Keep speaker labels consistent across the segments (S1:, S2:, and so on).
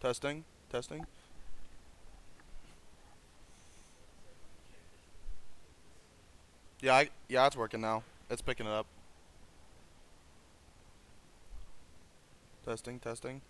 S1: Testing, testing. Yeah, it's working now. It's picking it up. Testing, testing.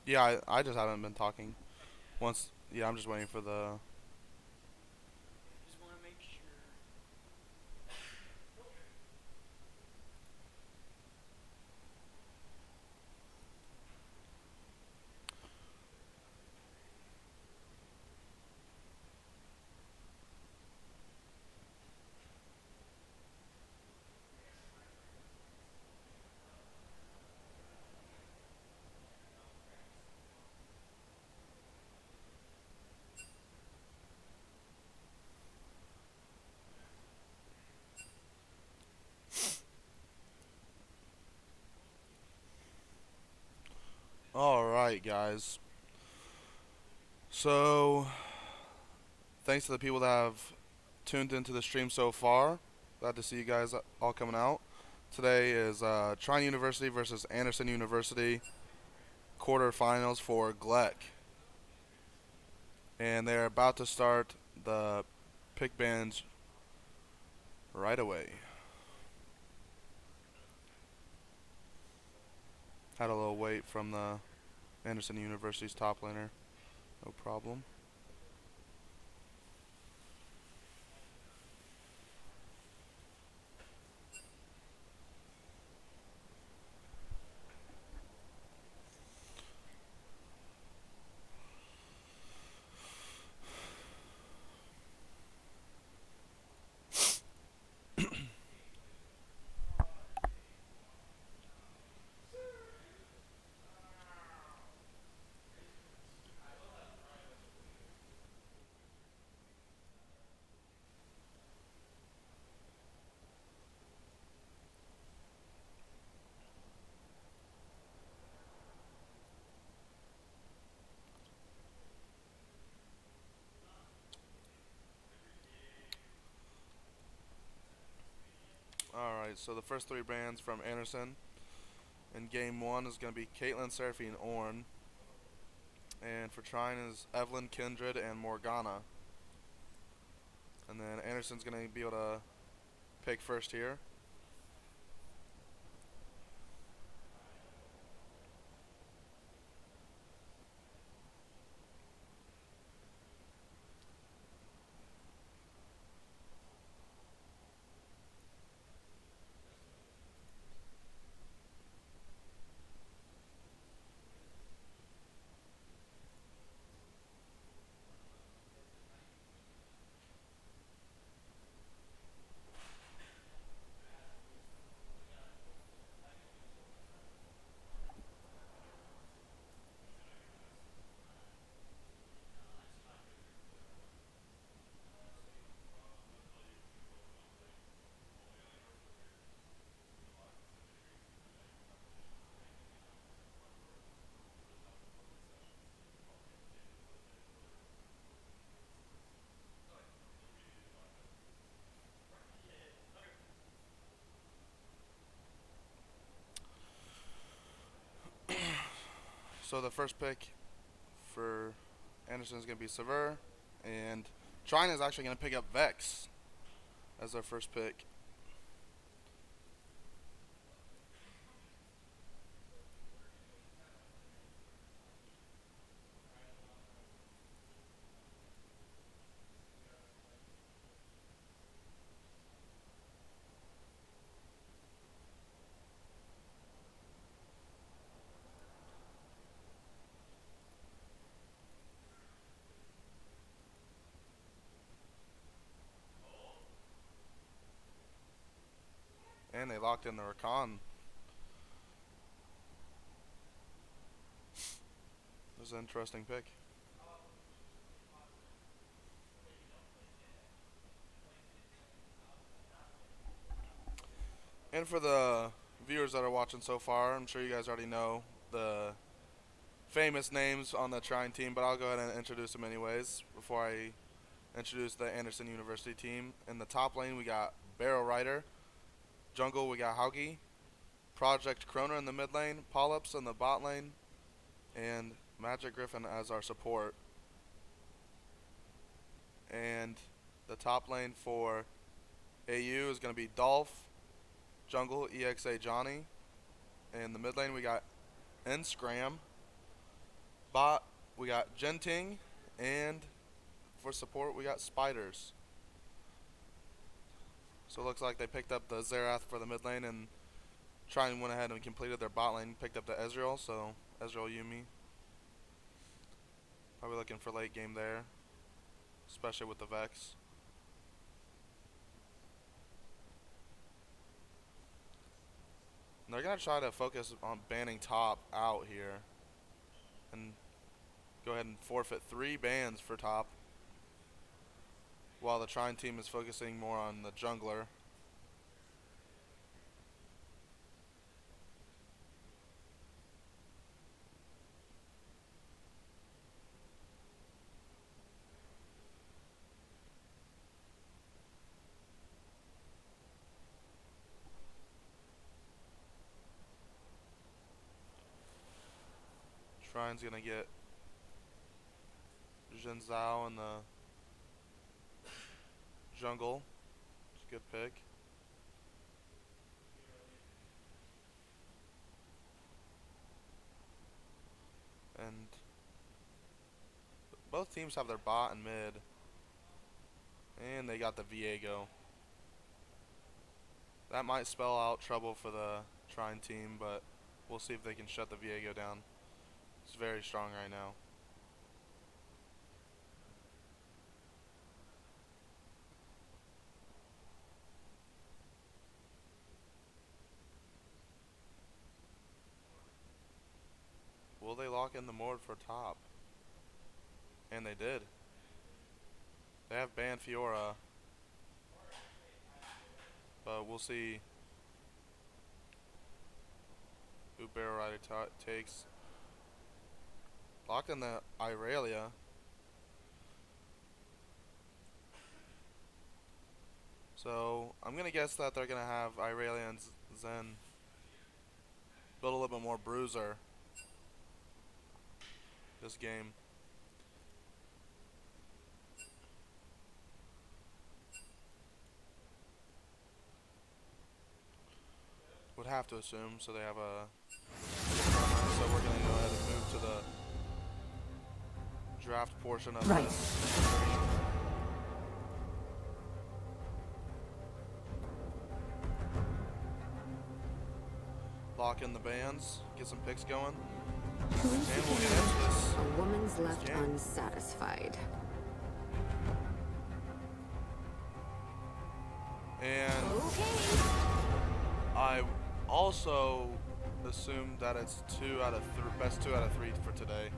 S1: Yeah, I just haven't been talking. Once, yeah, I'm just waiting for the. All right, guys. So, thanks to the people that have tuned into the stream so far. Glad to see you guys all coming out. Today is Trine University versus Anderson University quarterfinals for GLEC, and they're about to start the pick bands right away. Had a little wait from the Anderson University's top laner. No problem. Alright, so the first three brands from Anderson in game one is going to be Caitlyn, Seraphine, Ornn. And for Trine is Evelyn, Kindred, and Morgana. And then Anderson's going to be able to pick first here. So the first pick for Anderson is going to be Sever, and Trine is actually going to pick up Vex as their first pick. And they locked in the Rakan. This is an interesting pick. And for the viewers that are watching so far, I'm sure you guys already know the famous names on the Trine team, but I'll go ahead and introduce them anyways before I introduce the Anderson University team. In the top lane, we got Barrow Rider. Jungle, we got Haugi. Project Kroner in the mid lane. Polyps in the bot lane. And Magic Griffin as our support. And the top lane for AU is going to be Dolph, Jungle, EXA Johnny. In the mid lane, we got Nscram. Bot, we got Genting. And for support, we got Spiders. So it looks like they picked up the Xerath for the mid lane, and Trine went ahead and completed their bot lane, picked up the Ezreal, so Ezreal Yuumi. Probably looking for late game there, especially with the Vex. And they're going to try to focus on banning top out here and go ahead and forfeit 3 bans for top, while the Trine team is focusing more on the jungler. Trine's gonna get Jin Zhao in the jungle. It's a good pick. And both teams have their bot and mid. And they got the Viego. That might spell out trouble for the Trine team, but we'll see if they can shut the Viego down. It's very strong right now. Will they lock in the Mord for top? And they did. They have banned Fiora, but we'll see who Barrow Rider takes. Locked in the Irelia. So I'm gonna guess that they're gonna have Irelia and Zen build a little bit more bruiser this game. Would have to assume, so they have a. So we're gonna go ahead and move to the draft portion of
S2: right.
S1: this. Lock in the bands, get some picks going, and we'll get into this.
S2: A woman's left
S1: game.
S2: unsatisfied.
S1: And
S2: Okay.
S1: I also assumed that it's best 2 out of 3 for today.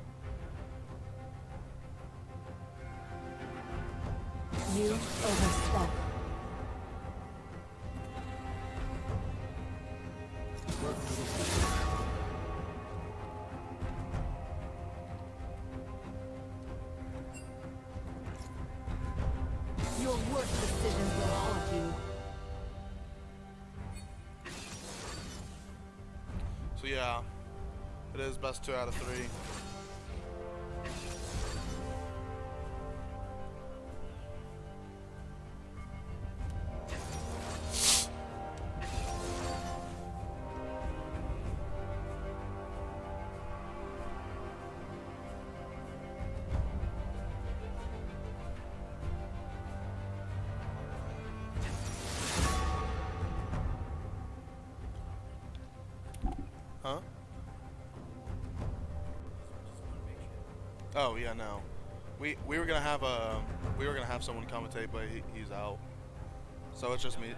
S2: You overstep. Your worst decisions will haunt you.
S1: So yeah, It is best 2 out of 3. Huh? Oh yeah, no. We were gonna have someone commentate, but he's out. So it's just me.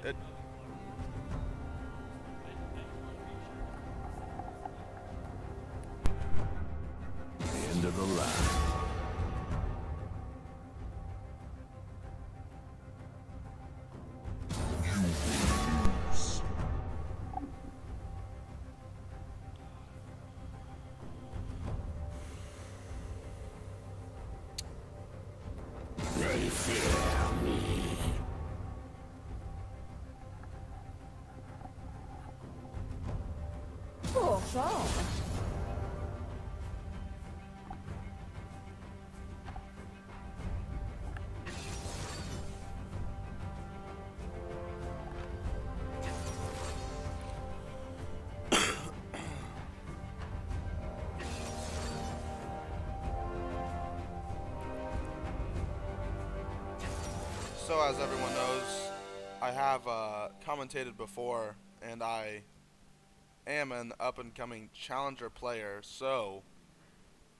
S3: End of the line. They fear me.
S2: Oh, wow.
S1: So as everyone knows, I have commentated before, and I am an up-and-coming challenger player. So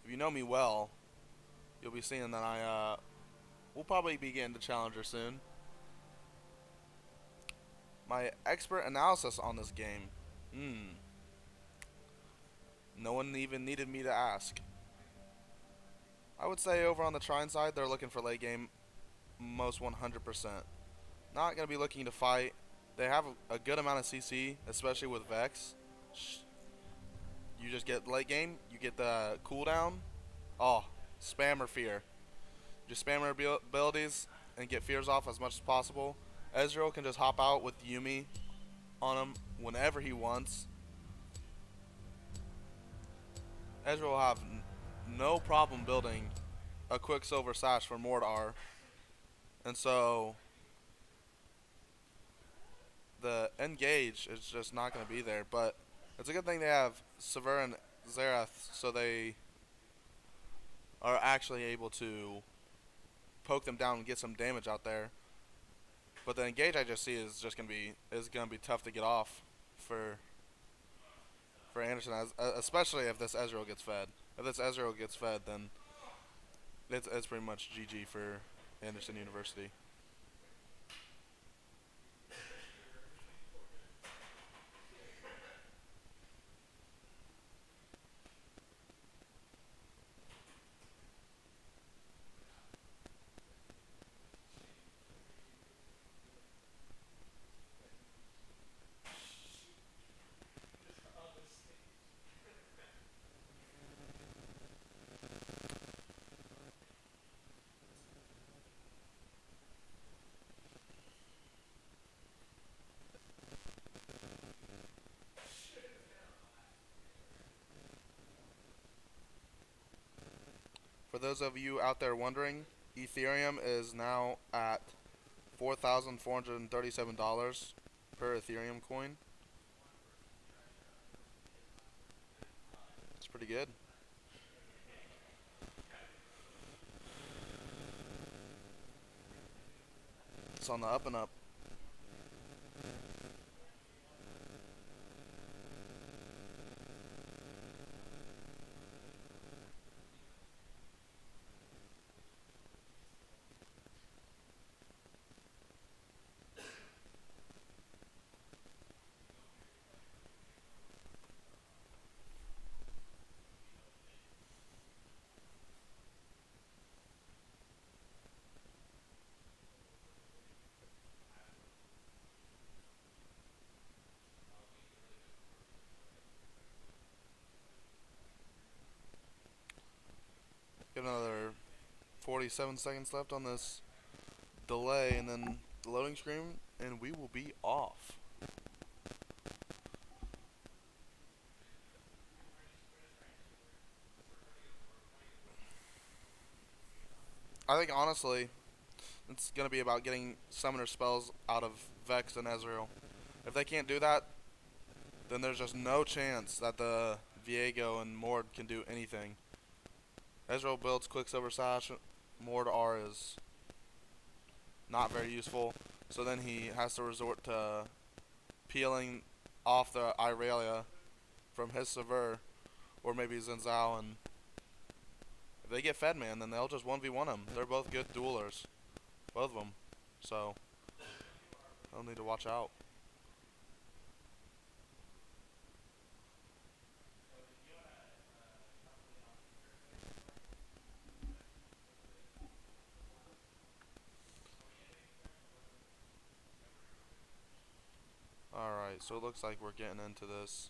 S1: if you know me well, you'll be seeing that I will probably be getting to challenger soon. My expert analysis on this game. No one even needed me to ask. I would say over on the Trine side, they're looking for late game most 100%. Not going to be looking to fight. They have a good amount of CC, especially with Vex. You just get late game, you get the cooldown. Oh, spam or fear. Just spam her abilities and get fears off as much as possible. Ezreal can just hop out with Yumi on him whenever he wants. Ezreal will have no problem building a Quicksilver Sash for Mordar. And so the engage is just not going to be there. But it's a good thing they have Sever and Xerath, so they are actually able to poke them down and get some damage out there. But the engage I just see is just going to be tough to get off for Anderson, especially if this Ezreal gets fed. If this Ezreal gets fed, then it's pretty much GG for Anderson University. For those of you out there wondering, Ethereum is now at $4,437 per Ethereum coin. It's pretty good. It's on the up and up. Got another 47 seconds left on this delay, and then the loading screen, and we will be off. I think honestly, it's gonna be about getting summoner spells out of Vex and Ezreal. If they can't do that, then there's just no chance that the Viego and Mord can do anything. Ezreal builds Quicksilver Sash, Mord R is not very useful, so then he has to resort to peeling off the Irelia from his Sever, or maybe Zinzao, and if they get fed, man, then they'll just 1v1 him. They're both good duelers, both of them, so they'll need to watch out. Alright, so it looks like we're getting into this.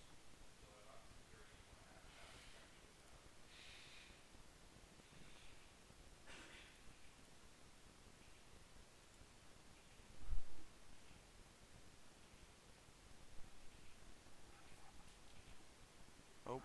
S1: Oh,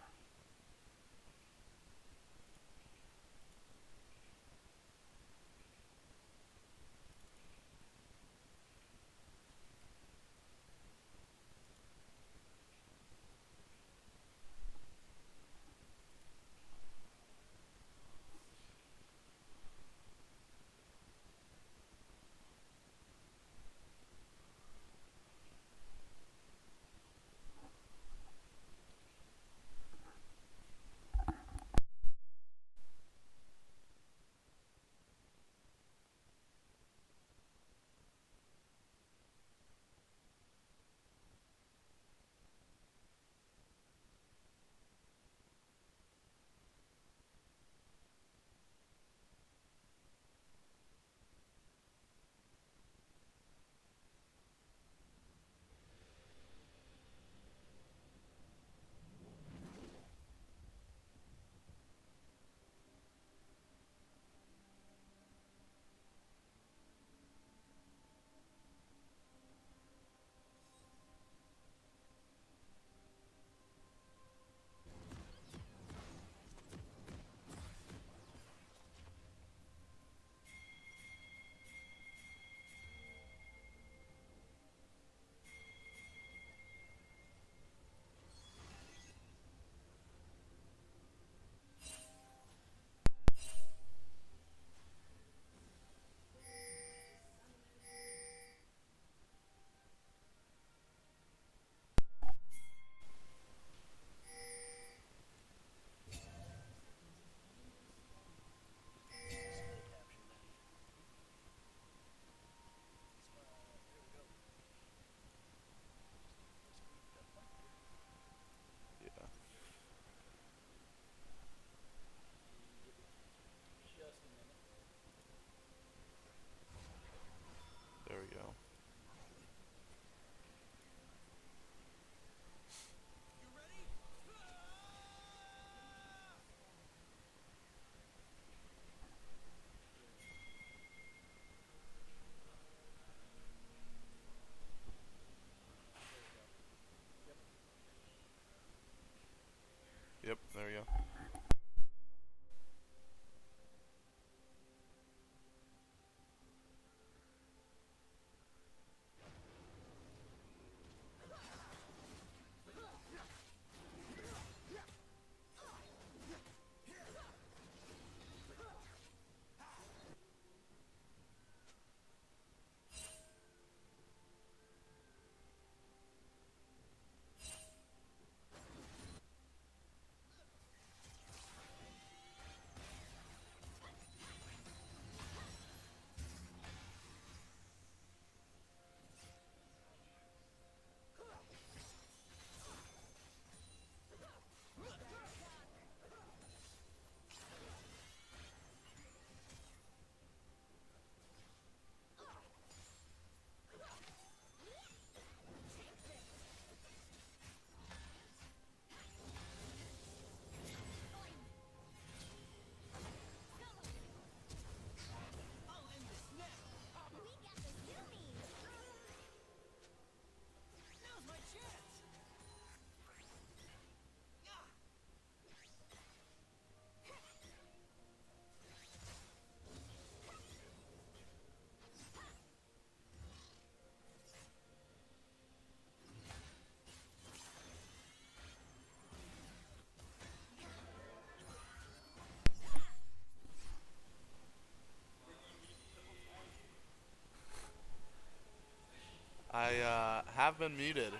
S1: have been muted.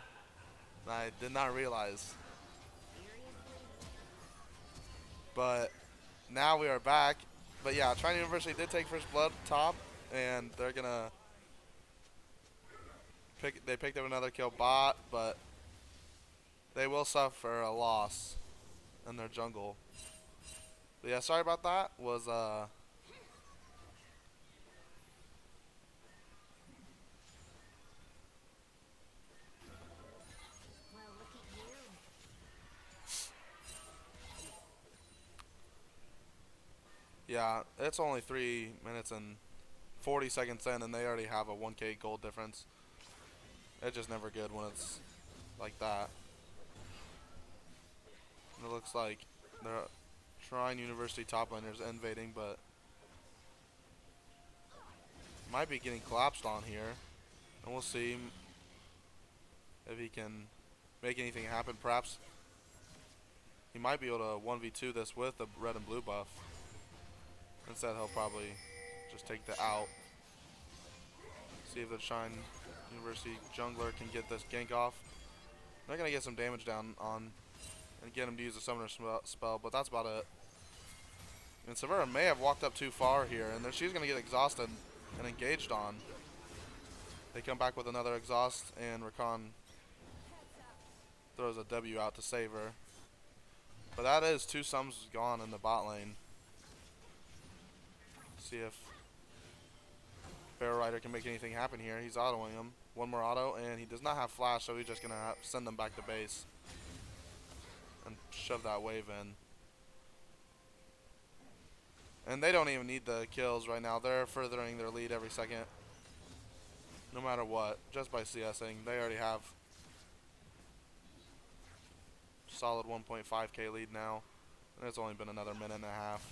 S1: I did not realize. But now we are back. But yeah, Trine University did take first blood top, and they're gonna they picked up another kill bot, but they will suffer a loss in their jungle. But yeah, sorry about that. Was yeah, it's only 3 minutes and 40 seconds in, and they already have a 1K gold difference. It's just never good when it's like that. And it looks like they're Trine University top laners invading, but might be getting collapsed on here. And we'll see if he can make anything happen. Perhaps he might be able to 1v2 this with the red and blue buff. Instead, he'll probably just take the out. See if the Trine University jungler can get this gank off. They're going to get some damage down on and get him to use a summoner spell, but that's about it. And Severa may have walked up too far here, and then she's going to get exhausted and engaged on. They come back with another exhaust, and Rakan throws a W out to save her. But that is 2 sums gone in the bot lane. See if Barrow Rider can make anything happen here. He's autoing him. One more auto, and he does not have flash, so he's just going to send them back to base and shove that wave in. And they don't even need the kills right now. They're furthering their lead every second. No matter what. Just by CSing. They already have solid 1.5k lead now. And it's only been another minute and a half.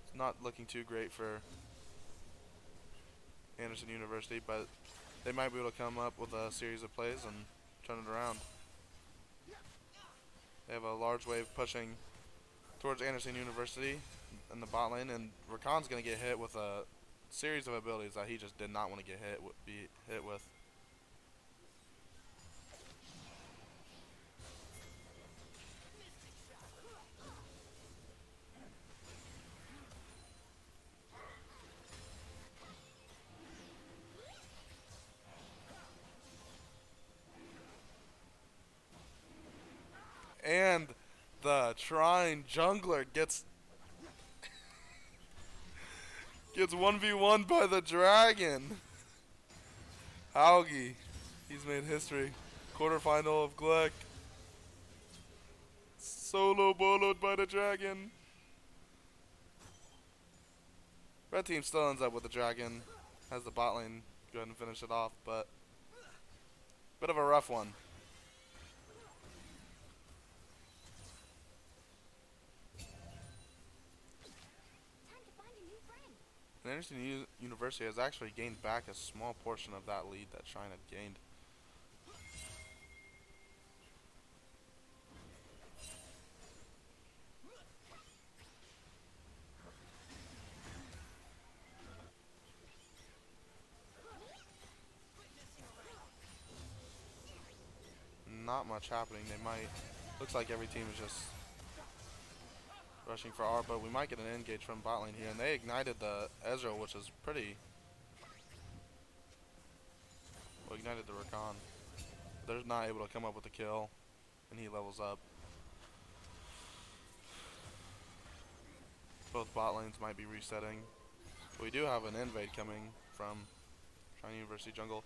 S1: It's not looking too great for Anderson University, but they might be able to come up with a series of plays and turn it around. They have a large wave pushing towards Anderson University in the bot lane, and Rakan's going to get hit with a series of abilities that he just did not want to be hit with. And the Trine jungler gets 1v1 by the dragon. Haugi, he's made history. Quarterfinal of GLEC. Solo boloed by the dragon. Red team still ends up with the dragon. Has the bot lane go ahead and finish it off, but bit of a rough one. And Anderson University has actually gained back a small portion of that lead that Trine had gained. Not much happening. They might. Looks like every team is just rushing for R, but we might get an engage from bot lane here. And they ignited the Ezreal, which is pretty. Well, ignited the Rakan. They're not able to come up with a kill, and he levels up. Both bot lanes might be resetting. But we do have an invade coming from Trine University jungle,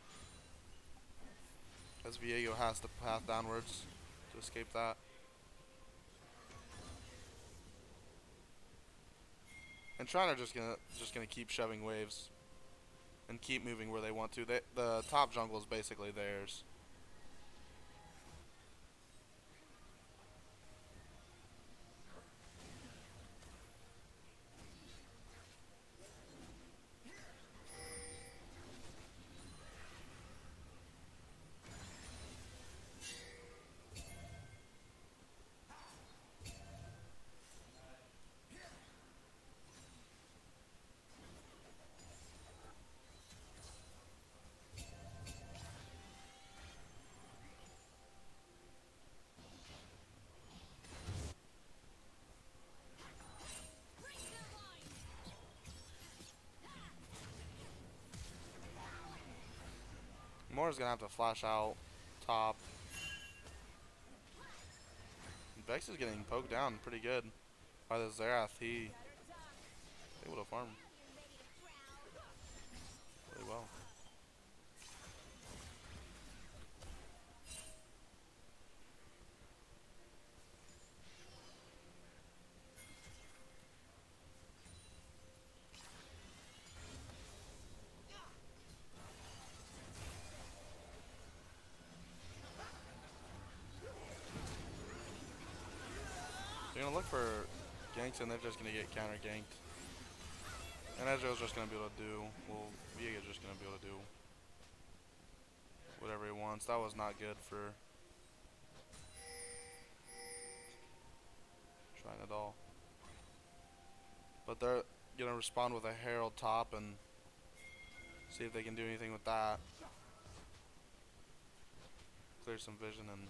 S1: as Viego has to path downwards to escape that. And Trine are just gonna keep shoving waves and keep moving where they want to. The top jungle is basically theirs. Moira's gonna have to flash out top. Vex is getting poked down pretty good by the Xerath. He able to farm really well. They're gonna look for ganks and they're just gonna get counter ganked. And Ezreal's just gonna be able to do, well, Viega's just gonna be able to do whatever he wants. That was not good for Trine at all. But they're gonna respond with a Herald top and see if they can do anything with that. Clear some vision and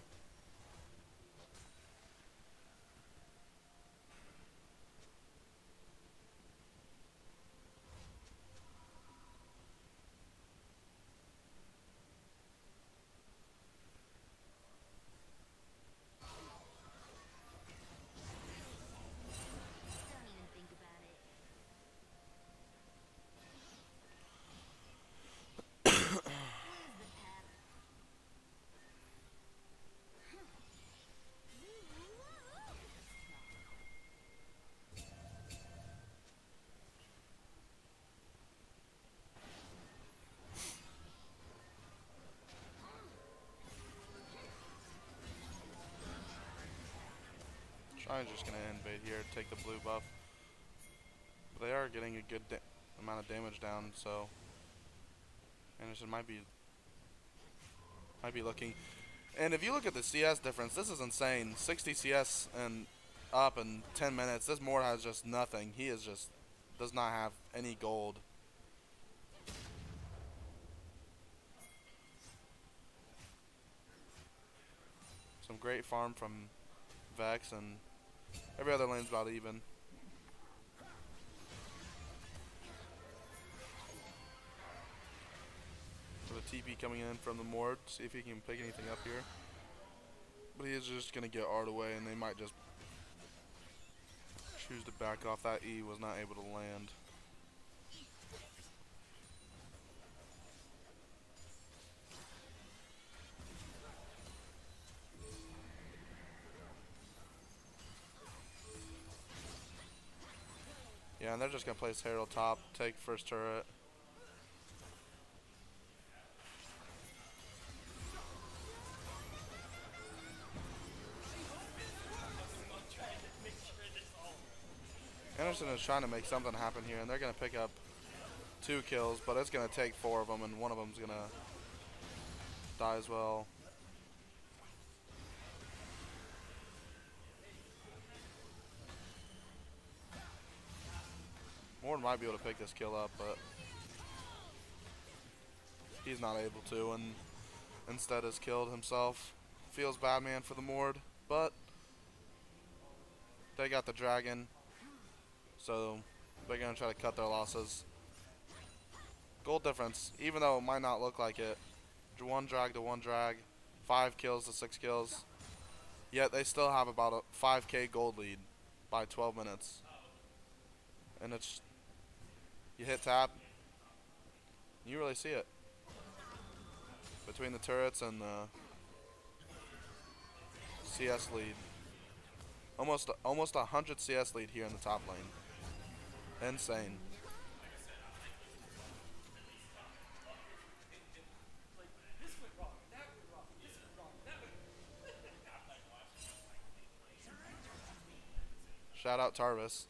S1: Trine's just gonna invade here, take the blue buff. But they are getting a good amount of damage down, so Anderson might be looking. And if you look at the CS difference, this is insane. 60 CS and up in 10 minutes. This Mord has just nothing. He is just does not have any gold. Some great farm from Vex, and every other lane's about even. With a TP coming in from the Mord, see if he can pick anything up here. But he is just going to get Art away, and they might just choose to back off. That E was not able to land. Yeah, and they're just going to place Herald top, take first turret. Anderson is trying to make something happen here, and they're going to pick up 2 kills, but it's going to take 4 of them, and one of them's going to die as well. Mord might be able to pick this kill up, but he's not able to, and instead has killed himself. Feels bad, man, for the Mord, but they got the dragon, so they're going to try to cut their losses. Gold difference, even though it might not look like it, 1 drag to 1 drag, 5 kills to 6 kills, yet they still have about a 5k gold lead by 12 minutes. And it's, you hit tab, you really see it. Between the turrets and the CS lead. Almost 100 CS lead here in the top lane. Insane. Shout out Tarvis.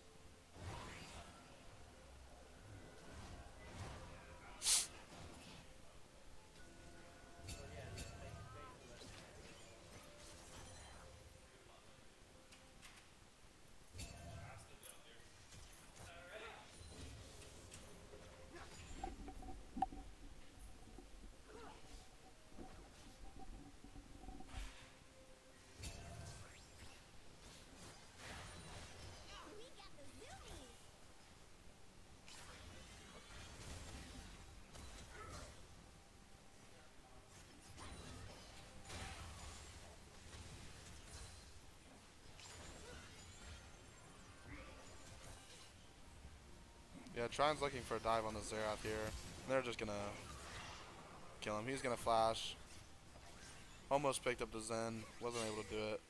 S1: Yeah, Trine's looking for a dive on the Xerath here. They're just gonna kill him. He's gonna flash. Almost picked up the Zen. Wasn't able to do it.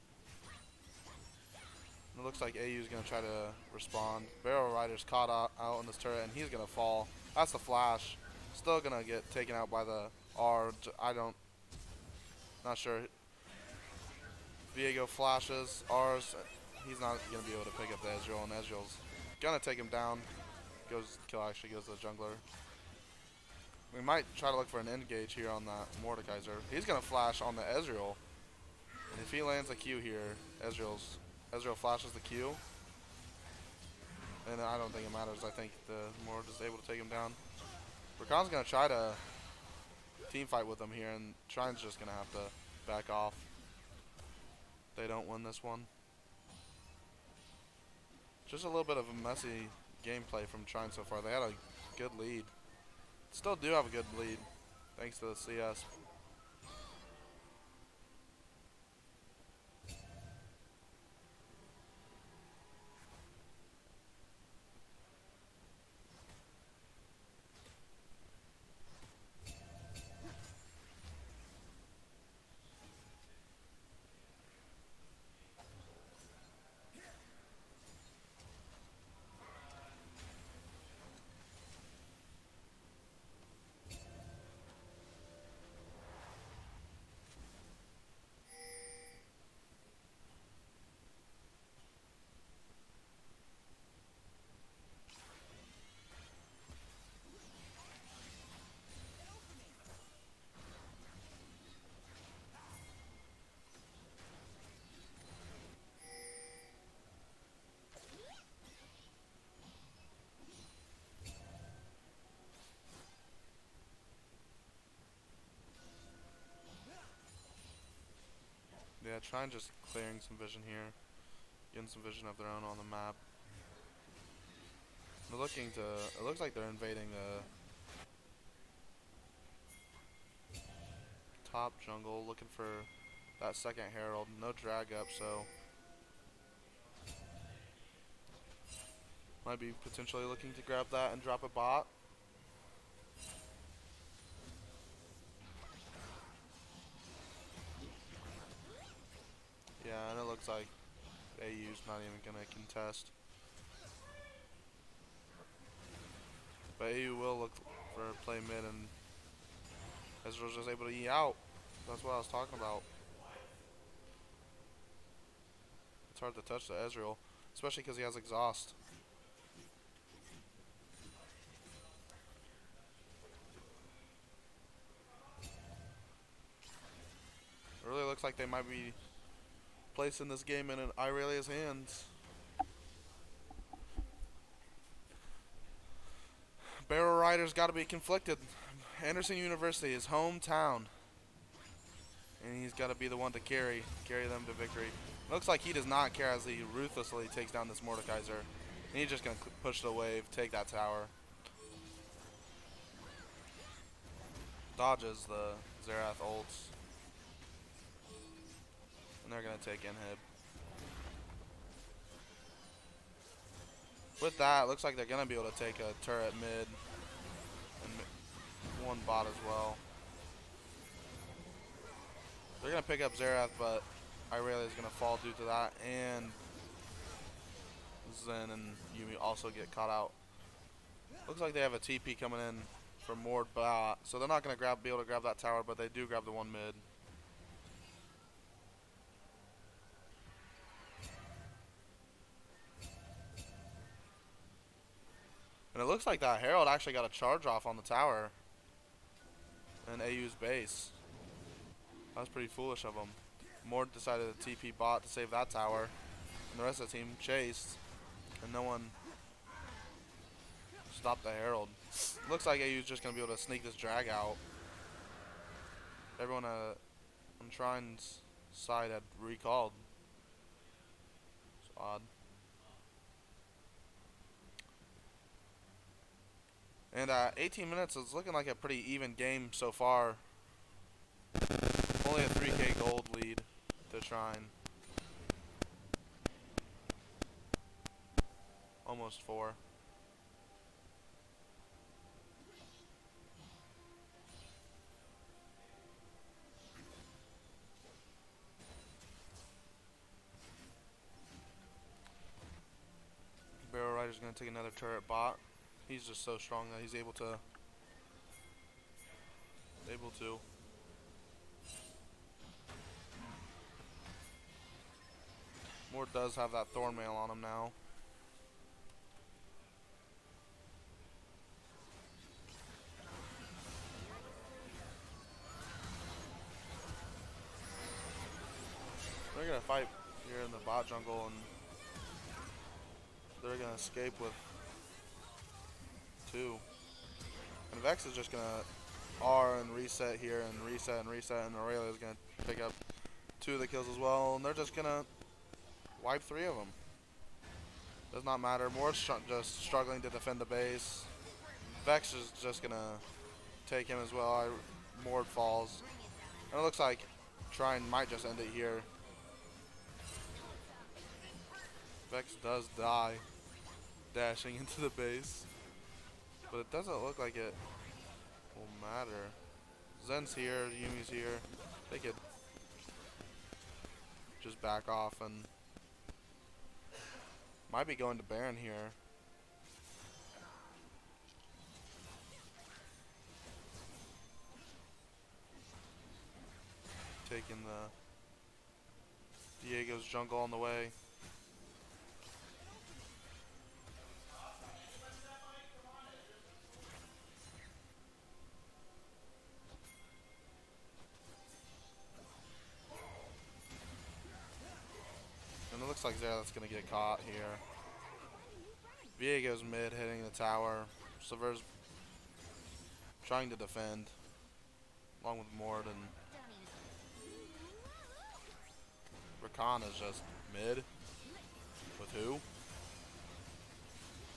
S1: It looks like AU's gonna try to respond. Barrel Rider's caught out on this turret and he's gonna fall. That's the flash. Still gonna get taken out by the R. Not sure. Viego flashes. R's. He's not gonna be able to pick up the Ezreal, and Ezreal's gonna take him down. Kill actually goes to the jungler. We might try to look for an engage here on that Mordekaiser. He's gonna flash on the Ezreal. And if he lands a Q here, Ezreal flashes the Q. And I don't think it matters. I think the Mord is able to take him down. Rakan's gonna try to team fight with him here, and Trine's just gonna have to back off. They don't win this one. Just a little bit of a messy gameplay from Trine so far. They had a good lead. Still do have a good lead, thanks to the CS. Yeah, Trine just clearing some vision here. Getting some vision of their own on the map. They're looking to, it looks like they're invading the top jungle, looking for that second Herald. No drag up, so might be potentially looking to grab that and drop a bot. Yeah, and it looks like AU's not even gonna contest. But AU will look for a play mid, and Ezreal's just able to E out. That's what I was talking about. It's hard to touch the Ezreal, especially because he has exhaust. It really looks like they might be placing this game in Irelia's hands. Barrel Rider's got to be conflicted. Anderson University, his hometown, and he's got to be the one to carry them to victory. Looks like he does not care as he ruthlessly takes down this Mordekaiser. And he's just going to push the wave, take that tower. Dodges the Xerath ults. And they're going to take inhib. With that, looks like they're going to be able to take a turret mid. And one bot as well. They're going to pick up Xerath, but Irelia is going to fall due to that. And Zen and Yumi also get caught out. Looks like they have a TP coming in for Mord bot. So they're not going to be able to grab that tower, but they do grab the one mid. And it looks like that Herald actually got a charge off on the tower in AU's base. That was pretty foolish of them. Mord decided to TP bot to save that tower. And the rest of the team chased. And no one stopped the Herald. Looks like AU's just going to be able to sneak this drag out. Everyone on Trine's side had recalled. It's odd. And 18 minutes is looking like a pretty even game so far. Only a 3k gold lead to Trine. Almost 4. Spider's gonna take another turret bot. He's just so strong that he's able to. Moore does have that thorn mail on him now. They're gonna fight here in the bot jungle, and they're gonna escape with 2. And Vex is just gonna R and reset here and reset and reset, and Aurelia is gonna pick up 2 of the kills as well, and they're just gonna wipe 3 of them. Does not matter. Moore's just struggling to defend the base. Vex is just gonna take him as well. Moore falls, and it looks like Trine might just end it here. Vex does die dashing into the base, but it doesn't look like it will matter. Zen's here, Yumi's here. They could just back off and might be going to Baron here. Taking the Diego's jungle on the way. And it looks like Xerath's gonna get caught here. Viego's mid hitting the tower. Sever's trying to defend along with Mord, and Rakan is just mid with who?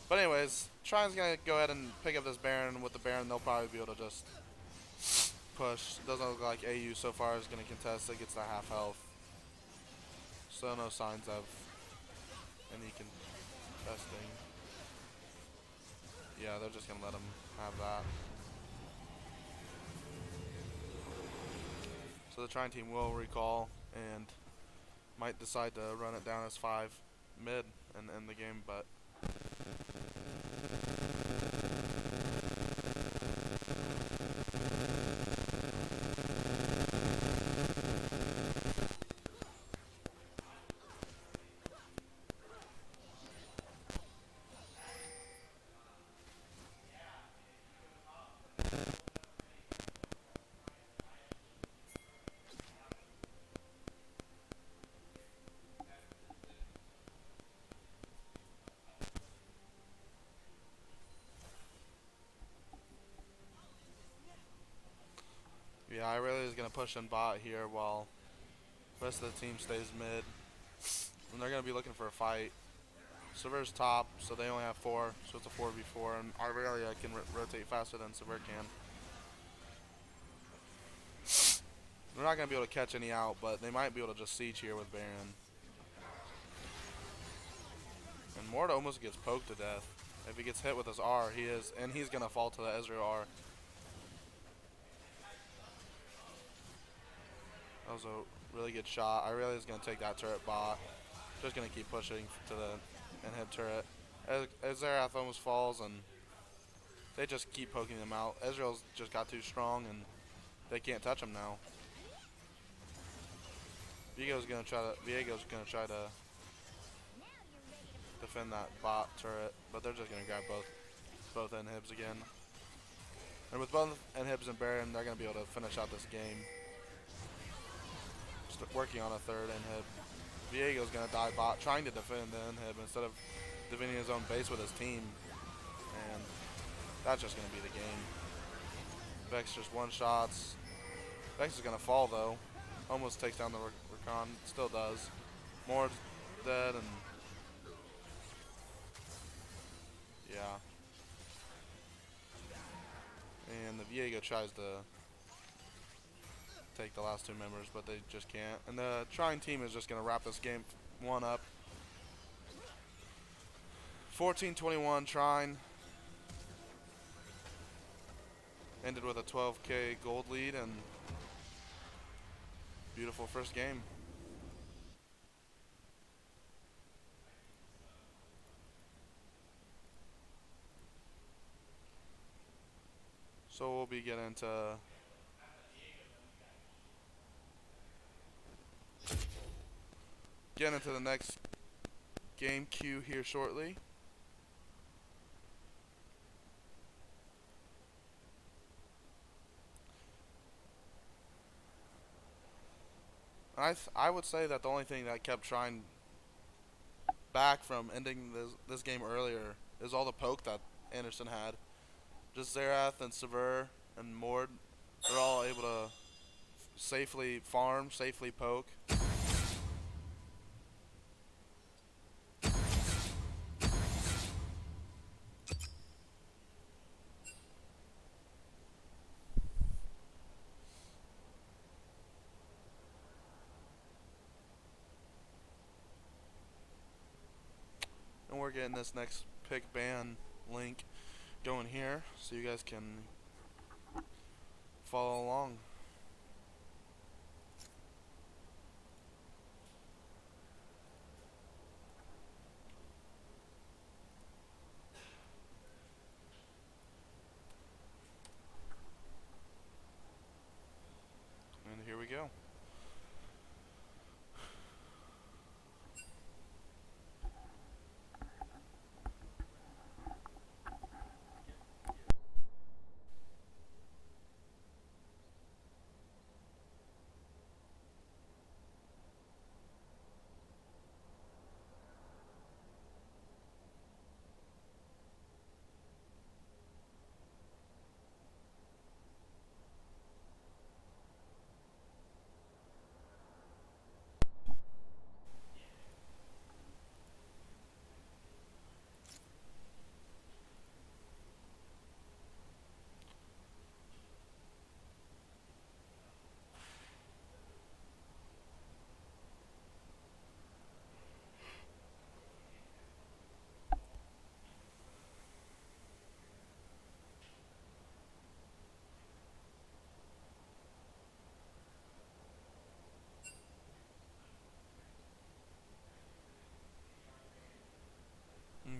S1: But anyways, Trine's gonna go ahead and pick up this Baron. With the Baron, they'll probably be able to just push. Doesn't look like AU so far is gonna contest. It gets to half health. So no signs of any contesting. Yeah, they're just gonna let him have that. So the Trine team will recall and might decide to run it down as 5 mid and end the game, but yeah, I really is gonna push in bot here while the rest of the team stays mid. And they're gonna be looking for a fight. Sever's top, so they only have 4, so it's a 4v4, and Aurelia can rotate faster than Sever can. They're not gonna be able to catch any out, but they might be able to just siege here with Baron. And Mord almost gets poked to death. If he gets hit with his R, he's gonna fall to the Ezreal R. That was a really good shot. Aurelia is gonna take that turret bot. Just gonna keep pushing to the inhib turret. As Xerath almost falls, and they just keep poking them out. Ezreal's just got too strong, and they can't touch him now. Viego's gonna try to defend that bot turret, but they're just gonna grab both inhibs again. And with both inhibs and Baron, they're gonna be able to finish out this game. Just working on a 3rd inhib. Viego's gonna die bot, trying to defend the inhib instead of defending his own base with his team, and that's just gonna be the game. Vex just one-shots. Vex is gonna fall though. Almost takes down the Rakan, still does. Mord's dead, and yeah. And the Viego tries to take the last 2 members, but they just can't. And the Trine team is just gonna wrap this game 1 up. 14-21 Trine. Ended with a 12k gold lead, and beautiful first game. So we'll be getting into the next game queue here shortly. I would say that the only thing that kept Trine back from ending this game earlier is all the poke that Anderson had. Just Zerath and Sever and Mord are all able to safely farm, safely poke. And we're getting this next pick ban link going here so you guys can follow along. And here we go.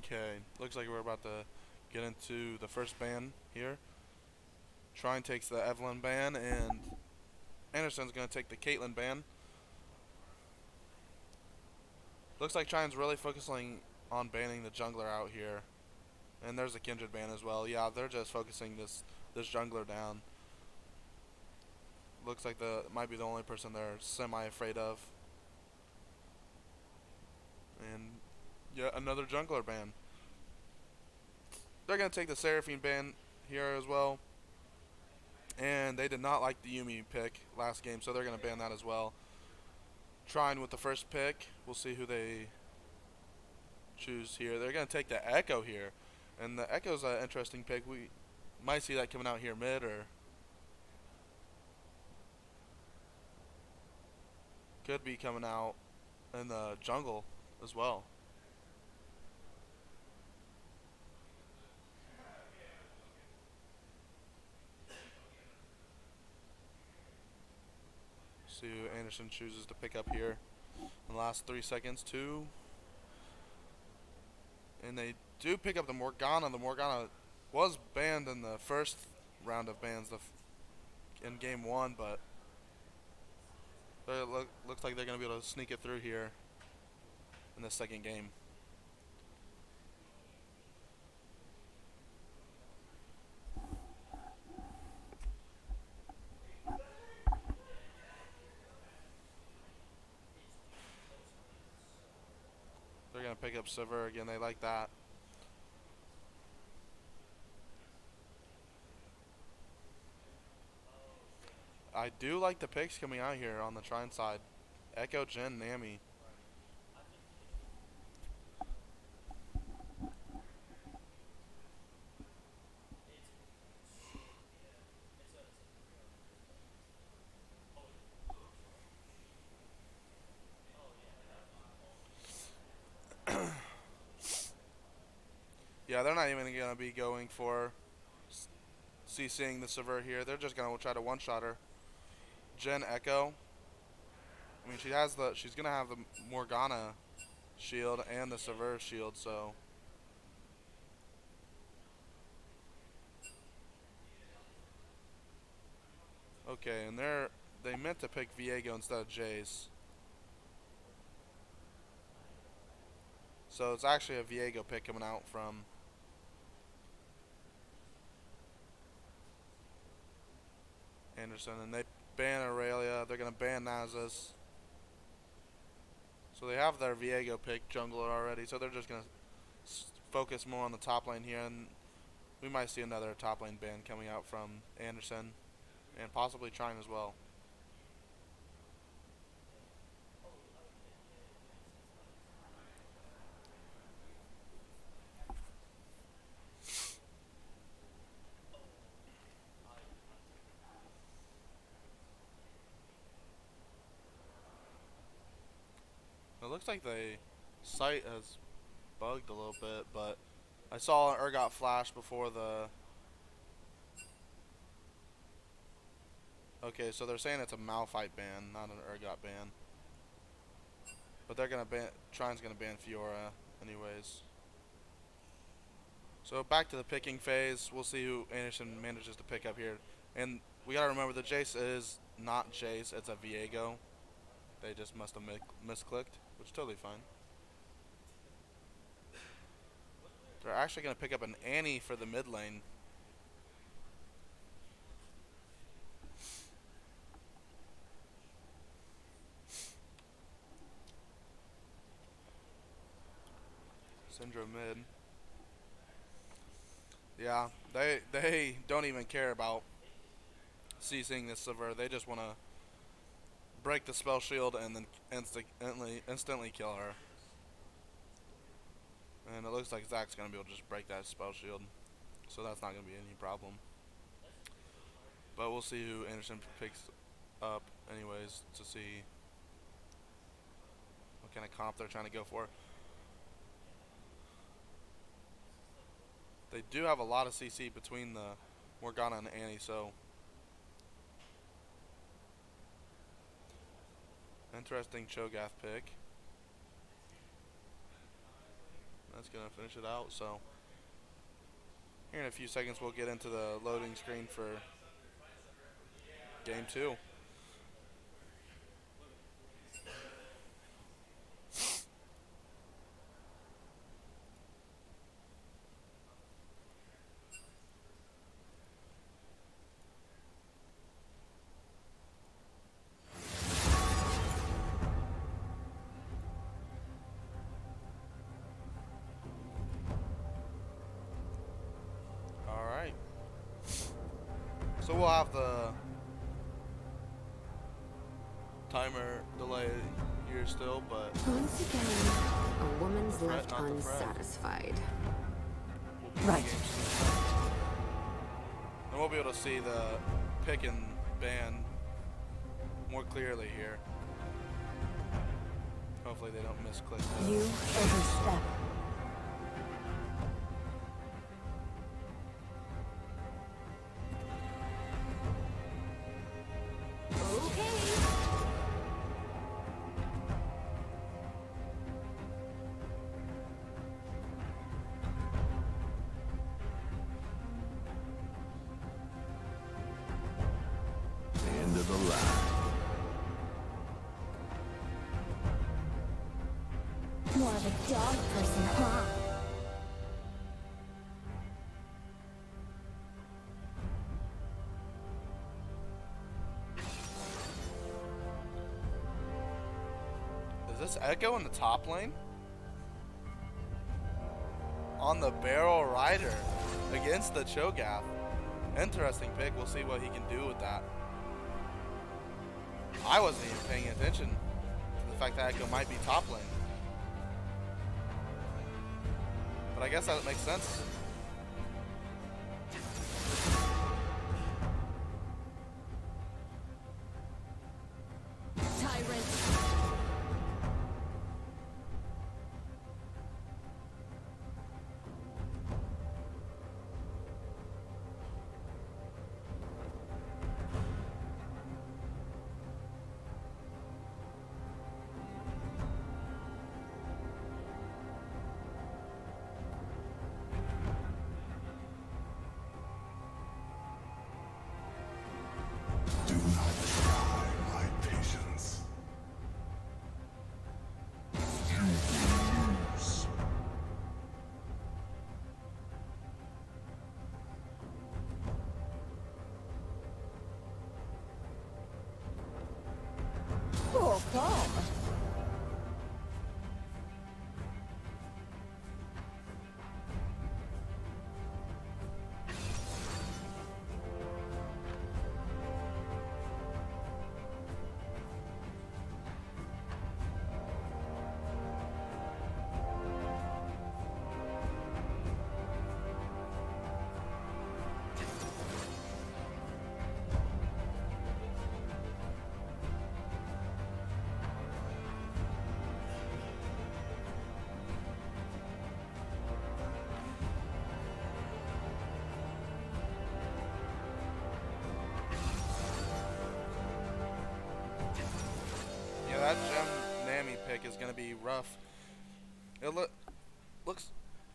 S1: Okay, looks like we're about to get into the first ban here. Trine takes the Evelyn ban, and Anderson's going to take the Caitlyn ban. Looks like Trine's really focusing on banning the jungler out here. And there's a Kindred ban as well. Yeah, they're just focusing this jungler down. Looks like might be the only person they're semi-afraid of. And yeah, another jungler ban. They're going to take the Seraphine ban here as well. And they did not like the Yuumi pick last game, so they're going to ban that as well. Trine with the first pick. We'll see who they choose here. They're going to take the Echo here. And the Echo's an interesting pick. We might see that coming out here mid, or could be coming out in the jungle as well. See who Anderson chooses to pick up here in the last 3 seconds. 2. And they do pick up the Morgana. The Morgana was banned in the first round of bans in game 1, but looks like they're going to be able to sneak it through here in the second game. They're going to pick up Sever again. They like that. I do like the picks coming out here on the Trine side. Echo, Jhin, Nami. Yeah, they're not even going to be going for CCing the Sever here. They're just going to try to one-shot her. Jhin, Echo. I mean, she's going to have the Morgana shield and the Sever shield, so Okay, and they meant to pick Viego instead of Jace. So it's actually a Viego pick coming out from Anderson, and they ban Aurelia. They're gonna ban Nasus. So they have their Viego pick jungler already. So they're just gonna focus more on the top lane here, and we might see another top lane ban coming out from Anderson, and possibly Trine as well. It looks like the site has bugged a little bit, but I saw an Urgot flash before the... Okay, so they're saying it's a Malphite ban, not an Urgot ban. But they're gonna ban... Trine's gonna ban Fiora anyways. So back to the picking phase. We'll see who Anderson manages to pick up here. And we gotta remember the Jace is not Jace, it's a Viego. They just must have misclicked, which is totally fine. They're actually going to pick up an Annie for the mid lane. Syndra mid. Yeah, they don't even care about ceasing this Silver. They just want to break the spell shield and then instantly kill her. And it looks like Zach's going to be able to just break that spell shield. So that's not going to be any problem. But we'll see who Anderson picks up anyways to see what kind of comp they're trying to go for. They do have a lot of CC between the Morgana and Annie, so interesting Cho'Gath pick. That's gonna finish it out. So here in a few seconds we'll get into the loading screen for game 2. Alright. So we'll have the timer delay here still, but
S2: Once again, a woman's
S1: the fret,
S2: left
S1: not the fret.
S2: unsatisfied.
S1: We'll be in
S2: Right.
S1: game soon. And we'll be able to see the pick and ban more clearly here. Hopefully they don't misclick.
S2: You overstep.
S3: End of the line.
S2: More of a dog person, huh?
S1: Is this Echo in the top lane? On the Barrel Rider against the Cho'Gath. Interesting pick. We'll see what he can do with that. I wasn't even paying attention to the fact that Echo might be top lane. But I guess that makes sense.
S2: Tyrant.
S1: pick is going to be rough. It looks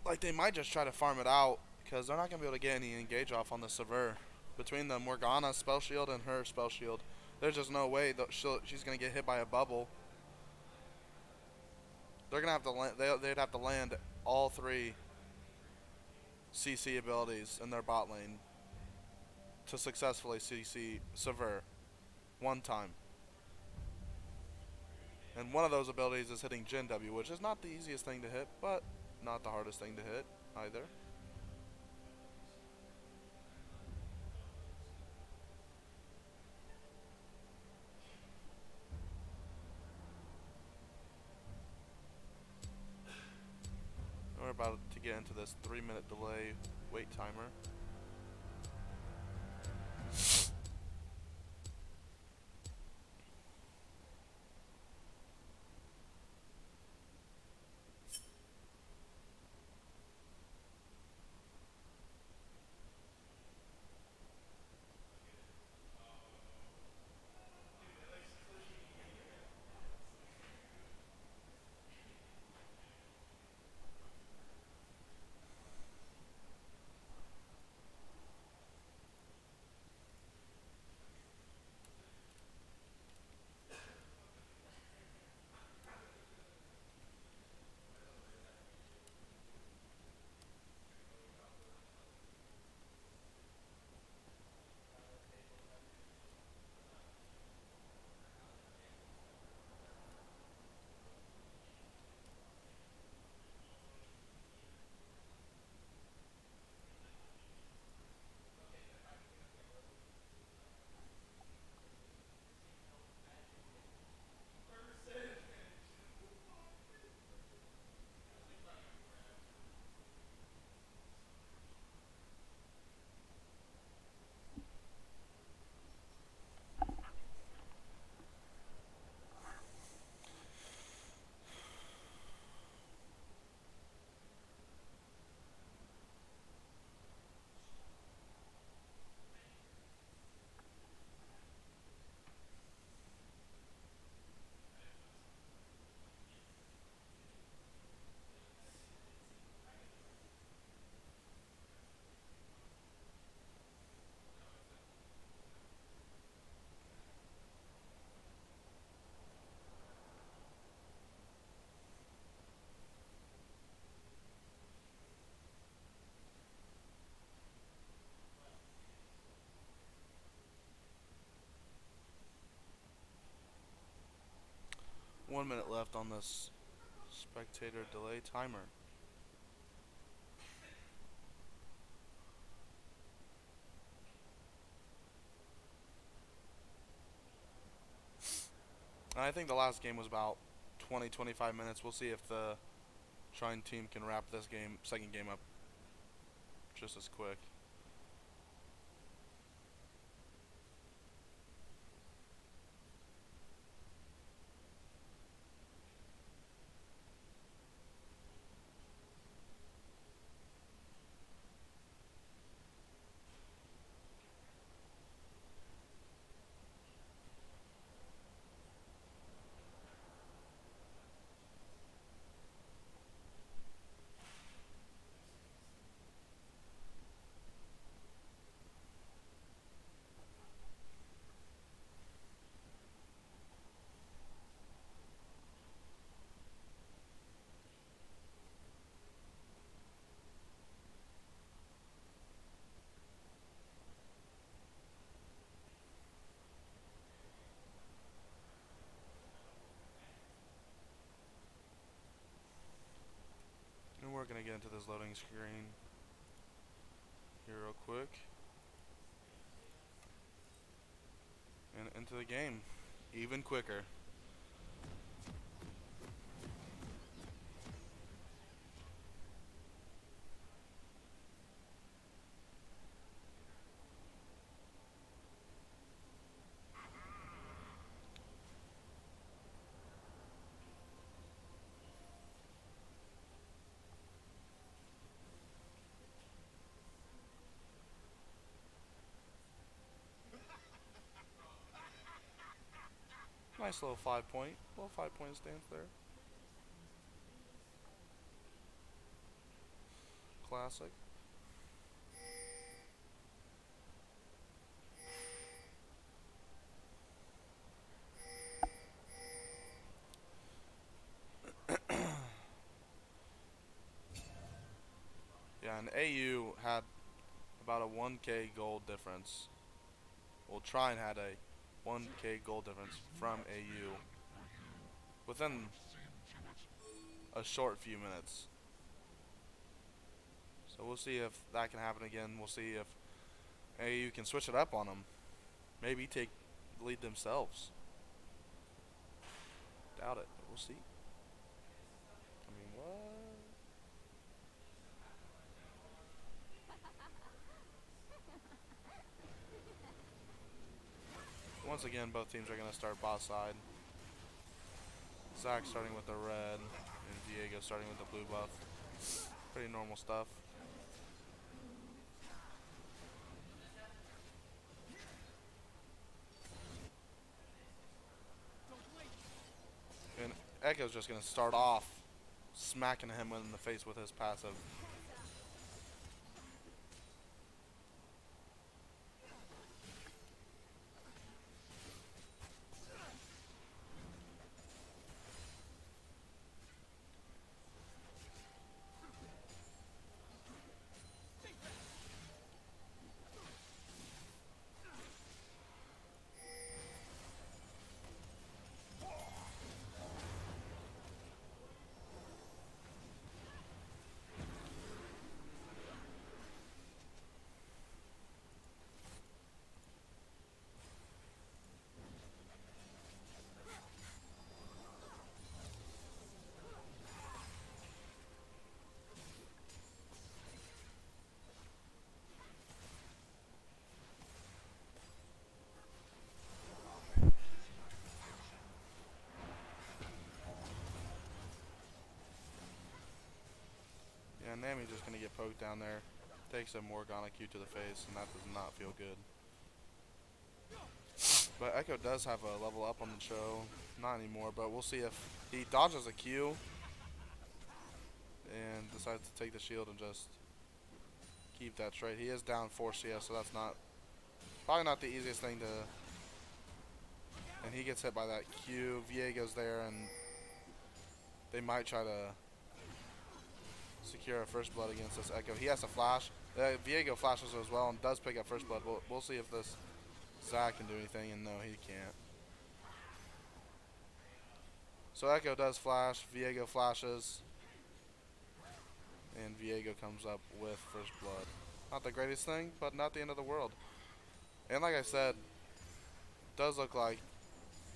S1: like they might just try to farm it out because they're not going to be able to get any engage off on the Sever. Between the Morgana spell shield and her spell shield, there's just no way that she's going to get hit by a bubble. They're going to have to they'd have to land all three CC abilities in their bot lane to successfully CC Sever one time. And one of those abilities is hitting Jin W, which is not the easiest thing to hit, but not the hardest thing to hit either. We're about to get into this 3-minute delay wait timer. One minute left on this spectator delay timer. And I think the last game was about 20-25 minutes. We'll see if the Trine team can wrap this second game up just as quick. And we're going to get into this loading screen here real quick. And into the game even quicker. Nice little 5 point stance there. classic. Yeah, and AU had about a 1k gold difference. Well, Trine had a 1k gold difference from AU within a short few minutes. So we'll see if that can happen again. We'll see if AU can switch it up on them. Maybe take the lead themselves. Doubt it, but we'll see. I mean, what? Once again, both teams are going to start bot side. Zach starting with the red, and Diego starting with the blue buff. Pretty normal stuff. And Echo's just going to start off smacking him in the face with his passive. Yeah, Nami's just going to get poked down there. Takes a Morgana Q to the face, and that does not feel good. But Echo does have a level up on the show. Not anymore, but we'll see if he dodges a Q and decides to take the shield and just keep that trade. He is down 4 CS, so that's probably not the easiest thing to... And he gets hit by that Q. Viego's there, and they might try to secure a first blood against this Echo. He has a flash. Viego flashes as well and does pick up first blood. We'll see if this Zach can do anything, and no, he can't. So Echo does flash, Viego flashes, and Viego comes up with first blood. Not the greatest thing, but not the end of the world. And like I said, does look like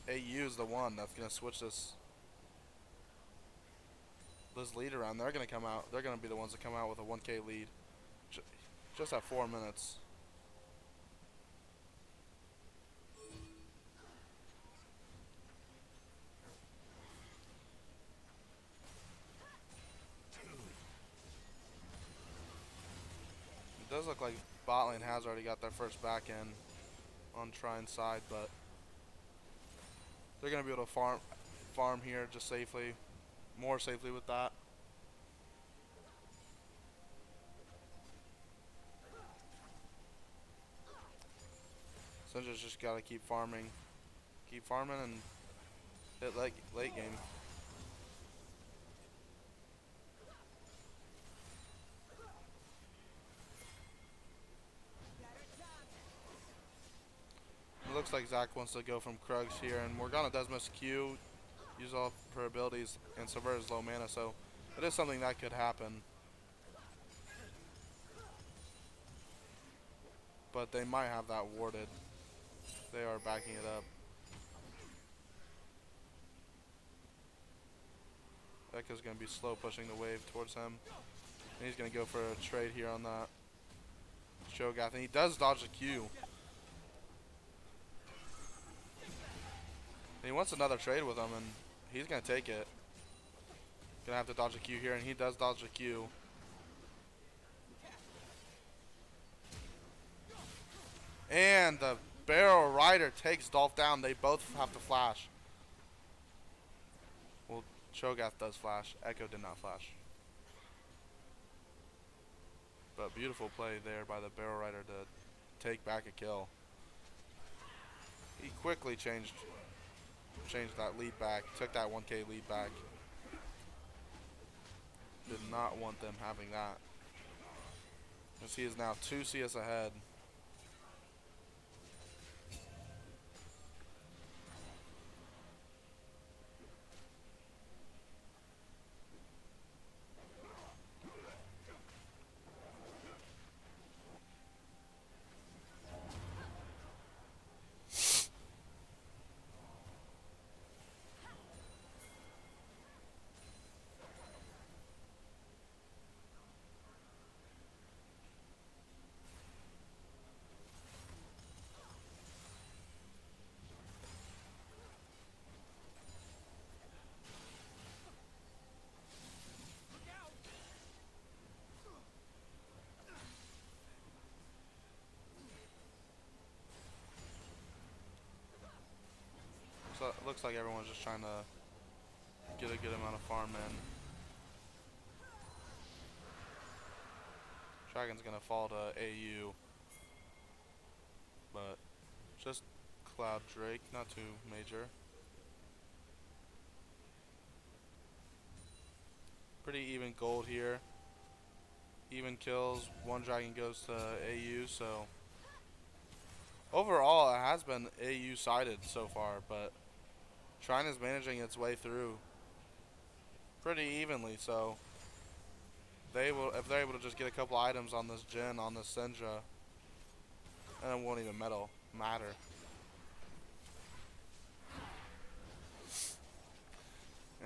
S1: AU is the one that's going to switch this lead around. They're going to come out. They're going to be the ones that come out with a 1k lead just at 4 minutes. It does look like bot lane has already got their first back end on Trine's side, but they're going to be able to farm here just safely, more safely with that. Sinja's just got to keep farming and hit late game. It looks like Zach wants to go from Krugs here, and Morgana does miss Q, use all her abilities, and Subvert is low mana, so it is something that could happen. But they might have that warded. They are backing it up. Echo's going to be slow pushing the wave towards him. And he's going to go for a trade here on that Shogath, and he does dodge the Q. And he wants another trade with him, and he's going to take it. Going to have to dodge the Q here, and he does dodge the Q. And the Barrel Rider takes Dolph down. They both have to flash. Well, Shogath does flash. Echo did not flash. But beautiful play there by the Barrel Rider to take back a kill. He quickly changed that lead back, took that 1K lead back. Did not want them having that. As he is now 2 CS ahead. So it looks like everyone's just trying to get a good amount of farm in. Dragon's gonna fall to AU, but just Cloud Drake, not too major. Pretty even gold here. Even kills, 1 dragon goes to AU, so overall it has been AU sided so far, but Trine is managing its way through pretty evenly, so if they're able to just get a couple items on this Jhin, on this Syndra, and it won't even matter.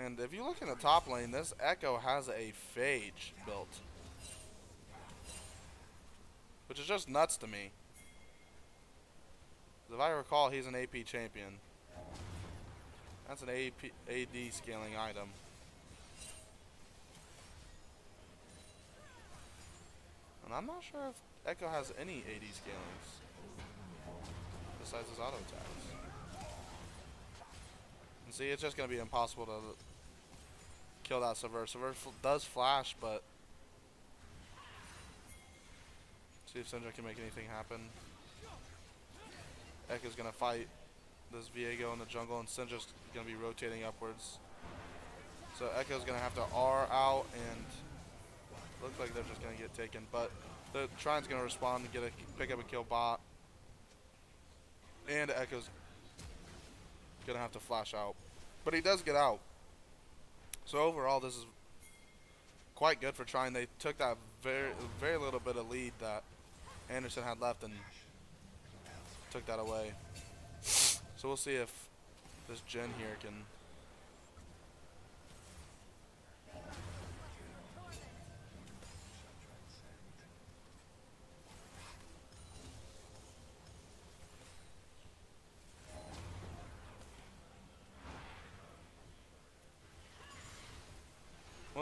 S1: And if you look in the top lane, this Echo has a Phage built, which is just nuts to me. If I recall, he's an AP champion. That's an AD scaling item. And I'm not sure if Echo has any AD scalings besides his auto attacks. And see, it's just going to be impossible to kill that Subvert. Subvert does flash, but see if Syndra can make anything happen. Echo's going to fight this Viego in the jungle, and Syndra's going to be rotating upwards. So Echo's going to have to R out, and looks like they're just going to get taken. But the Trine's going to respond and pick up a kill bot. And Echo's going to have to flash out. But he does get out. So overall, this is quite good for Trine. They took that very little bit of lead that Anderson had left and took that away. So we'll see if this Jhin here can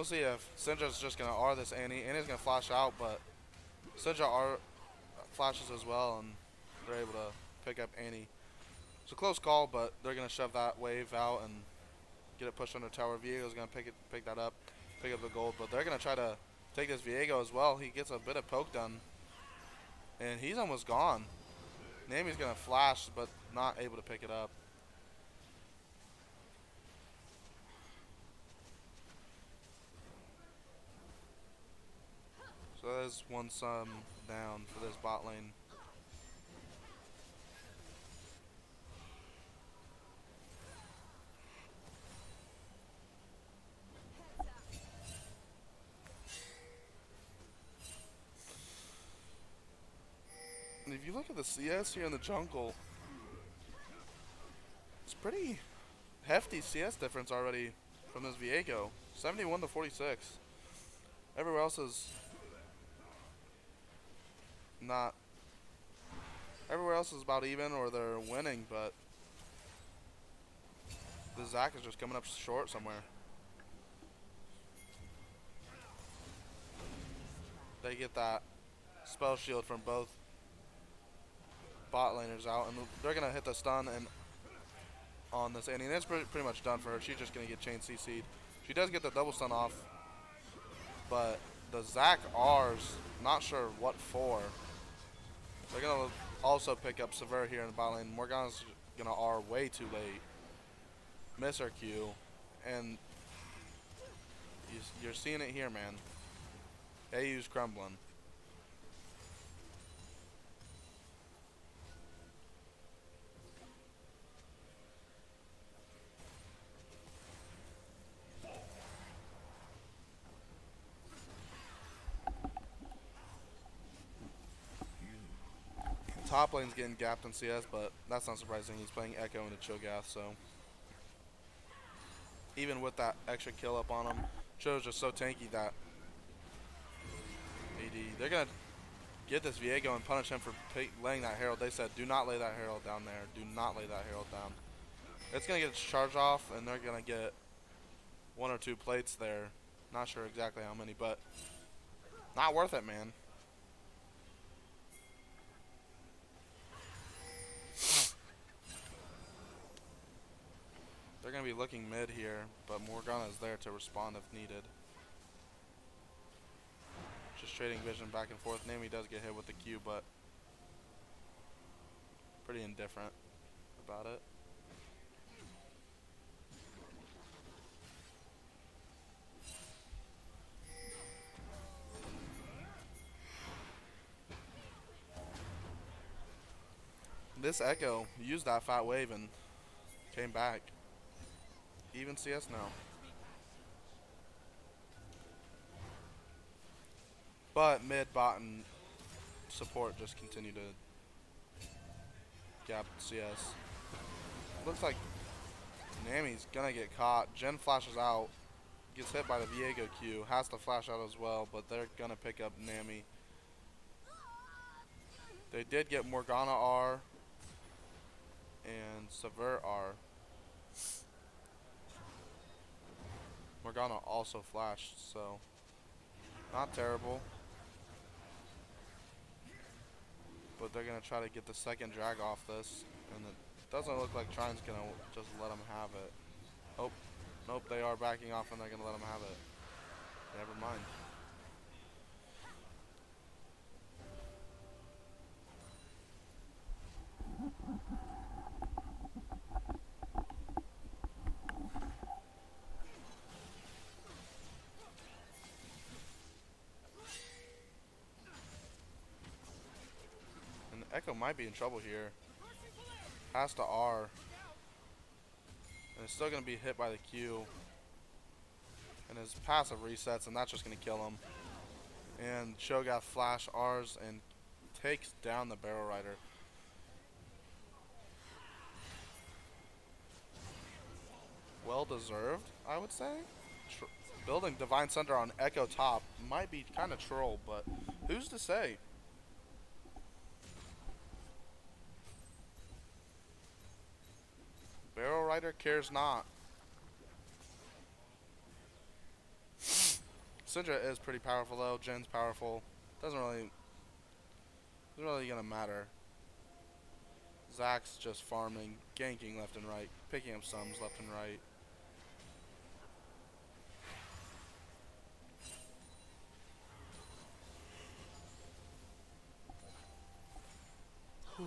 S1: we'll see if Syndra's just going to R this Annie. Annie's going to flash out, but Syndra R flashes as well, and they're able to pick up Annie. It's a close call, but they're going to shove that wave out and get it pushed under tower. Viego's going to pick that up, pick up the gold, but they're going to try to take this Viego as well. He gets a bit of poke done, and he's almost gone. Nami's going to flash, but not able to pick it up. So there's one sum down for this bot lane. And if you look at the CS here in the jungle, it's pretty hefty CS difference already from this Viego. 71 to 46. Everywhere else is not. Everywhere else is about even, or they're winning, but the Zac is just coming up short somewhere. They get that spell shield from both bot laners out, and they're gonna hit the stun and on this Annie. And it's pretty much done for her. She's just gonna get chain CC'd. She does get the double stun off, but The Zac R's, not sure what for. They're gonna also pick up Sever here in the bot lane. Morgana's gonna R way too late. Miss her Q. And you're seeing it here, man. AU's crumbling. Top lane's getting gapped in CS, but that's not surprising. He's playing Echo into Cho'Gath, so even with that extra kill up on him, Cho's just so tanky that they're gonna get this Viego and punish him for laying that Herald. They said, do not lay that Herald down there. Do not lay that Herald down. It's gonna get its charge off, and they're gonna get 1 or 2 plates there. Not sure exactly how many, but not worth it, man. They're going to be looking mid here, but Morgana is there to respond if needed. Just trading vision back and forth. Nami does get hit with the Q, but pretty indifferent about it. This Echo used that fat wave and came back. Even CS now. But mid, bot, and support just continue to gap CS. Looks like Nami's gonna get caught. Jen flashes out, gets hit by the Viego Q, has to flash out as well, but they're gonna pick up Nami. They did get Morgana R and Sever R. Morgana also flashed, so not terrible. But they're going to try to get the second drag off this, and it doesn't look like Trine's going to just let them have it. Oh, nope, they are backing off and they're going to let them have it. Never mind. Echo might be in trouble here. Has to R. And it's still going to be hit by the Q. And his passive resets, and that's just going to kill him. And Cho'Gath flash R's and takes down the Barrel Rider. Well deserved, I would say. Building Divine Sunder on Echo top might be kind of troll, but who's to say? Barrel Rider cares not. Syndra is pretty powerful though. Jen's powerful. Doesn't really gonna matter. Zac's just farming, ganking left and right, picking up sums left and right. Whew.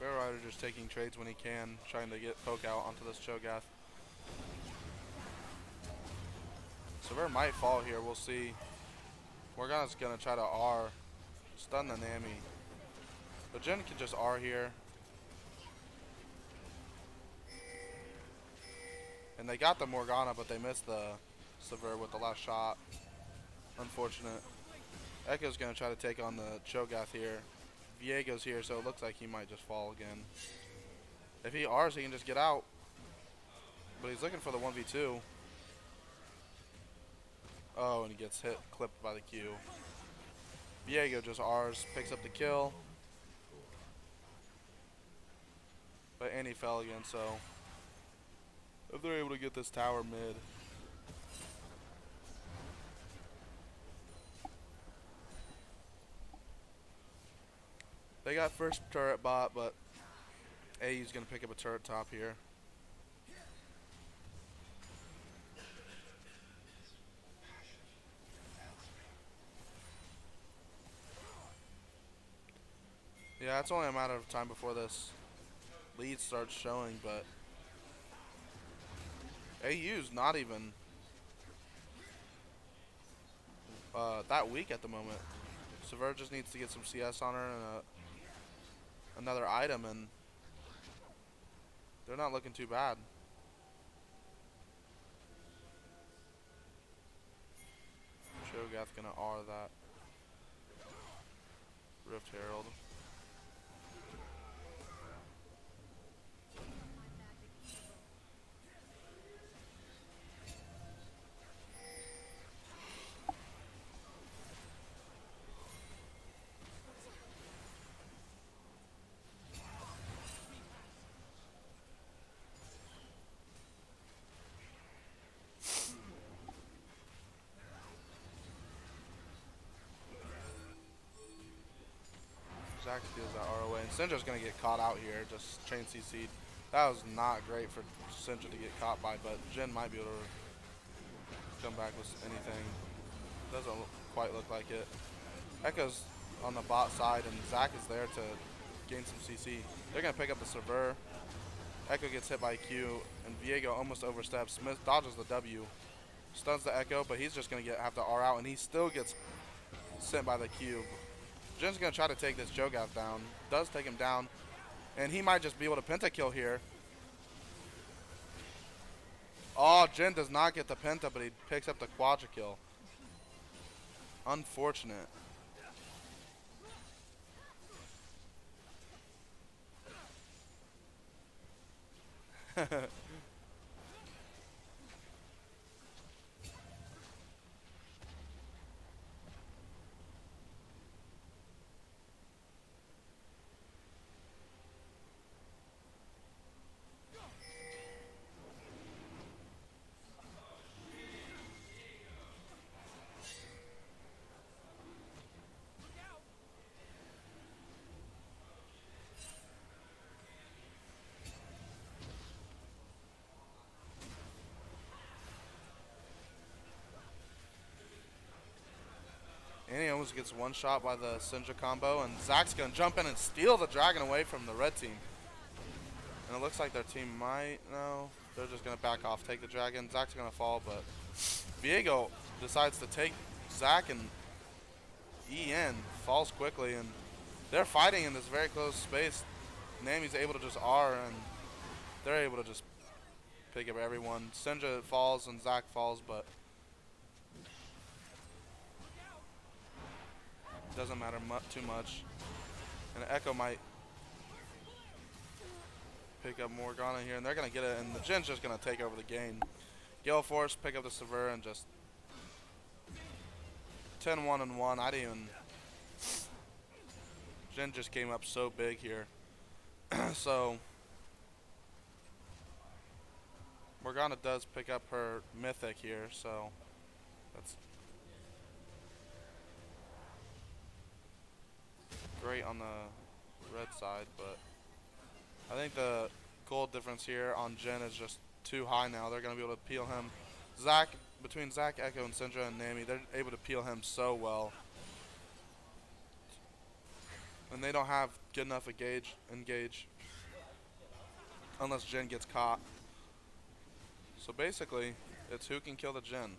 S1: Barrel Rider just taking trades when he can, trying to get poke out onto this Cho'Gath. Sever might fall here, we'll see. Morgana's gonna try to R, stun the Nami. But Jin can just R here. And they got the Morgana, but they missed the Sever with the last shot. Unfortunate. Echo's going to try to take on the Cho'Gath here. Viego's here, so it looks like he might just fall again. If he R's, he can just get out. But he's looking for the 1v2. Oh, and he gets hit, clipped by the Q. Viego just R's, picks up the kill. But Annie fell again, so if they're able to get this tower mid. They got first turret bot, but AU's going to pick up a turret top here. Yeah, it's only a matter of time before this lead starts showing, but AU's not even that weak at the moment. Sever just needs to get some CS on her and another item, and they're not looking too bad. Cho'Gath gonna R that Rift Herald. Zac steals that R away, and Syndra's gonna get caught out here, just chain CC'd. That was not great for Syndra to get caught by, but Jhin might be able to come back with anything. Doesn't quite look like it. Echo's on the bot side, and Zac is there to gain some CC. They're gonna pick up the Sever. Echo gets hit by Q, and Viego almost oversteps. Smith dodges the W, stuns the Echo, but he's just gonna have to R out, and he still gets sent by the Q. Jin's going to try to take this Cho'Gath down. Does take him down. And he might just be able to pentakill here. Oh, Jhin does not get the penta, but he picks up the quadra kill. Unfortunate. And he almost gets one shot by the Syndra combo, and Zac's going to jump in and steal the dragon away from the red team. And it looks like their team might, no, they're just going to back off, take the dragon. Zac's going to fall, but Viego decides to take Zac, and EN falls quickly, and they're fighting in this very close space. Nami's able to just R, and they're able to just pick up everyone. Syndra falls and Zac falls, but doesn't matter too much. And Echo might pick up Morgana here, and they're going to get it, and the Jin's just going to take over the game. Gale Force, pick up the Sever, and just 10-1-1. I didn't even... Jhin just came up so big here. So Morgana does pick up her Mythic here, so that's great on the red side, but I think the gold difference here on Jhin is just too high now. They're going to be able to peel him. Zac, between Zac, Echo, and Syndra and Nami, they're able to peel him so well. And they don't have good enough engage unless Jhin gets caught. So basically, it's who can kill the Jhin.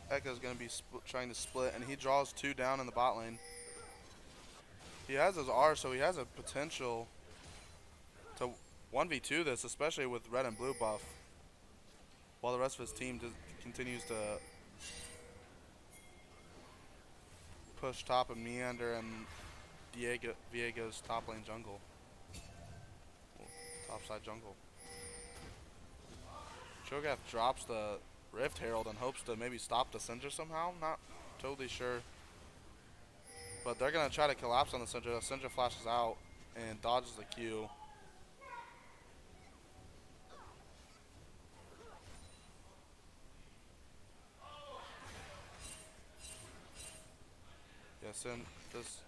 S1: Echo's going to be trying to split, and he draws 2 down in the bot lane. He has his R, so he has a potential to 1v2 this, especially with red and blue buff, while the rest of his team just continues to push top and meander and Viego's top lane jungle. Topside jungle. Cho'Gath drops the Rift Herald and hopes to maybe stop the Syndra somehow. Not totally sure. But they're going to try to collapse on the Syndra. The Syndra flashes out and dodges the Q. Yes, and this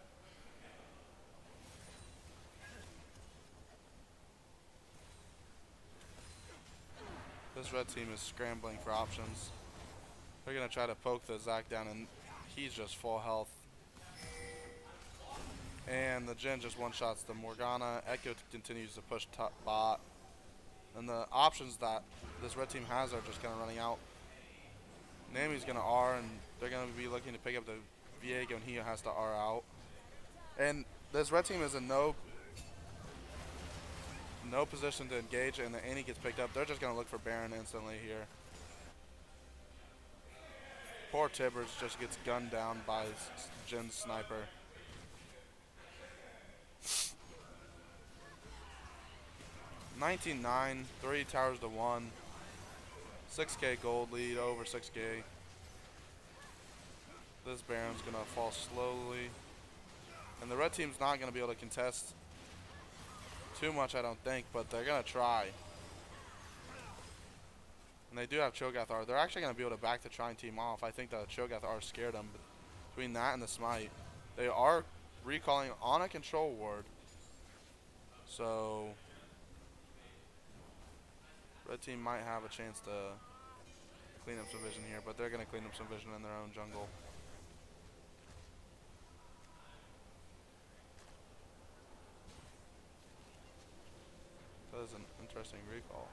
S1: red team is scrambling for options. They're going to try to poke the Zac down, and he's just full health. And the Jhin just one-shots the Morgana. Echo continues to push top bot. And the options that this red team has are just kind of running out. Nami's going to R, and they're going to be looking to pick up the Viego, and he has to R out. And this red team is in no position to engage, and the Annie gets picked up. They're just going to look for Baron instantly here. Poor Tibbers just gets gunned down by Jin's sniper. $19-9, 3 towers to 1. 6k gold lead, over 6k. This Baron's going to fall slowly. And the red team's not going to be able to contest too much, I don't think, but they're going to try. And they do have Cho'Gath R. They're actually going to be able to back the Trine team off. I think that Cho'Gath R scared them. But between that and the Smite, they are recalling on a control ward. So red team might have a chance to clean up some vision here, but they're going to clean up some vision in their own jungle. That is an interesting recall.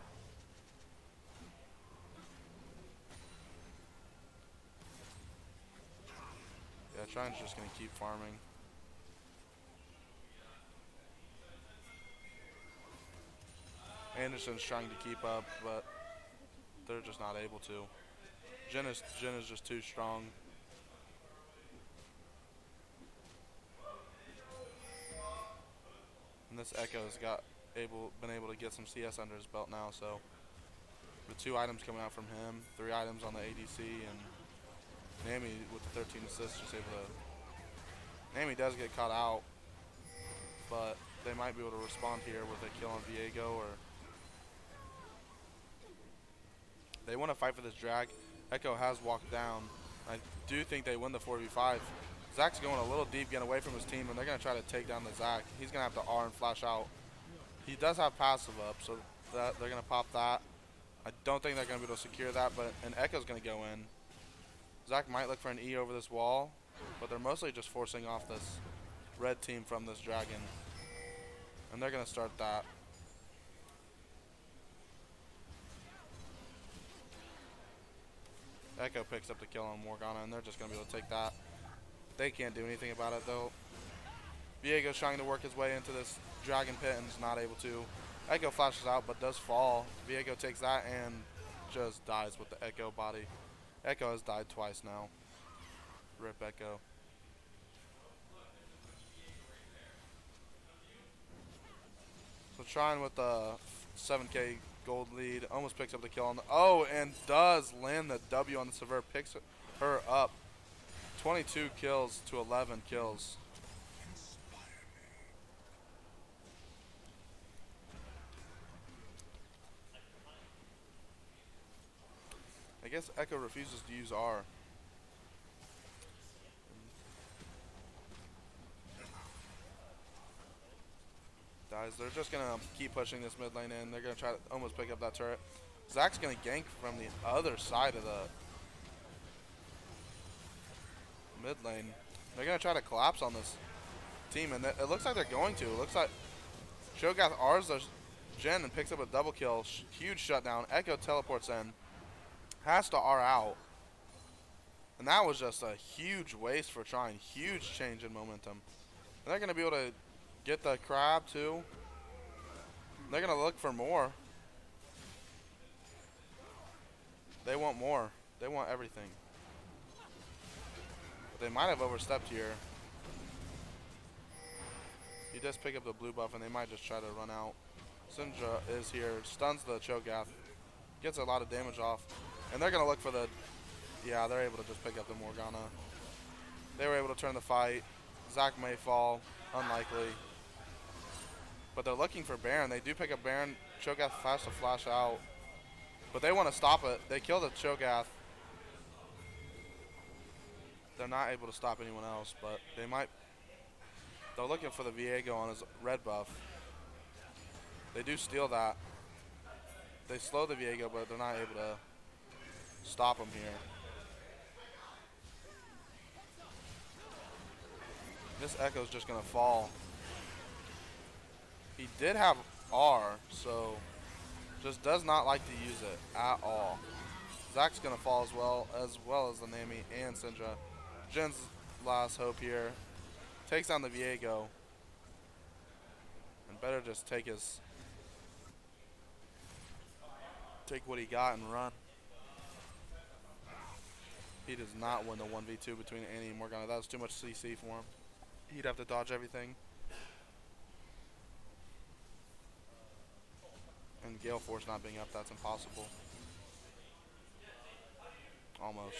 S1: Yeah, Trine's just going to keep farming. Anderson's trying to keep up, but they're just not able to. Jhin is just too strong. And this Echo's been able to get some CS under his belt now, so with 2 items coming out from him, 3 items on the ADC, and Nami with the 13 assists just able to. Nami does get caught out, but they might be able to respond here with a kill on Viego, or they want to fight for this drag. Echo has walked down. I do think they win the 4v5. Zac's going a little deep, getting away from his team, and they're going to try to take down the Zac. He's going to have to R and flash out. He does have passive up, so that they're going to pop that. I don't think they're going to be able to secure that, but an Echo's going to go in. Zac might look for an E over this wall, but they're mostly just forcing off this red team from this dragon. And they're going to start that. Echo picks up the kill on Morgana, and they're just going to be able to take that. They can't do anything about it, though. Viego's trying to work his way into this dragon pit and is not able to. Echo flashes out, but does fall. Viego takes that and just dies with the Echo body. Echo has died twice now. Rip Echo. So Trine with the 7k gold lead, almost picks up the kill on the, oh, and does land the W on the Sever, picks her up. 22 kills to 11 kills. I guess Echo refuses to use R. Guys, they're just going to keep pushing this mid lane in. They're going to try to almost pick up that turret. Zac's going to gank from the other side of the mid lane. They're going to try to collapse on this team, and it looks like they're going to. It looks like Cho'Gath R's the Jhin and picks up a double kill. Huge shutdown. Echo teleports in. Has to R out. And that was just a huge waste for Trine. Huge change in momentum. And they're going to be able to get the crab too. They're going to look for more. They want more. They want everything. But they might have overstepped here. He does pick up the blue buff, and they might just try to run out. Syndra is here, stuns the Cho'Gath, gets a lot of damage off, and they're going to look for the... Yeah, they're able to just pick up the Morgana. They were able to turn the fight. Zac may fall, unlikely. But they're looking for Baron. They do pick up Baron. Cho'Gath has to flash out. But they want to stop it. They kill the Cho'Gath. They're not able to stop anyone else, but they might... They're looking for the Viego on his red buff. They do steal that. They slow the Viego, but they're not able to stop him here. This Echo's just going to fall. He did have R, so just does not like to use it at all. Zac's going to fall as well as the Nami and Syndra. Jin's last hope here. Takes down the Viego. And better just take what he got and run. He does not win the 1v2 between Annie and Morgana. That was too much CC for him. He'd have to dodge everything. And Gale Force not being up, that's impossible. Almost.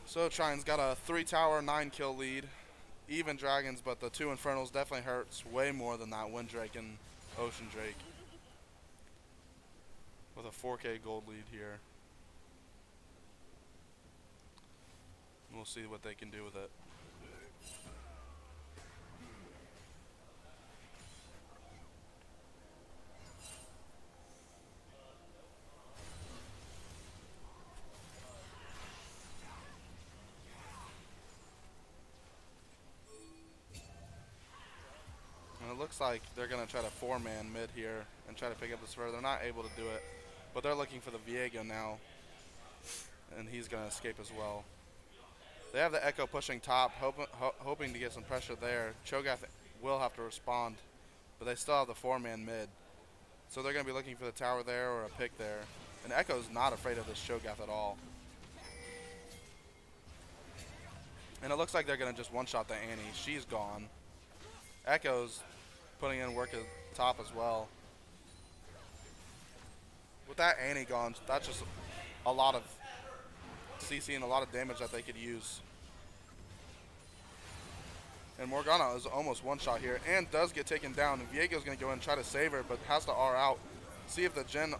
S1: So Trine's got a 3-tower, 9-kill lead. Even dragons, but the 2 Infernals definitely hurts way more than that Wind Drake and Ocean Drake. With a 4K gold lead here. We'll see what they can do with it. And it looks like they're going to try to 4-man mid here and try to pick up the spur. They're not able to do it, but they're looking for the Viego now, and he's going to escape as well. They have the Echo pushing top, hoping to get some pressure there. Cho'Gath will have to respond, but they still have the 4-man mid. So they're going to be looking for the tower there or a pick there. And Echo's not afraid of this Cho'Gath at all. And it looks like they're going to just one-shot the Annie. She's gone. Echo's putting in work at top as well. With that Annie gone, that's just a lot of CC and a lot of damage that they could use. And Morgana is almost one-shot here and does get taken down. And Viego's going to go in and try to save her, but has to R out. See if the Jin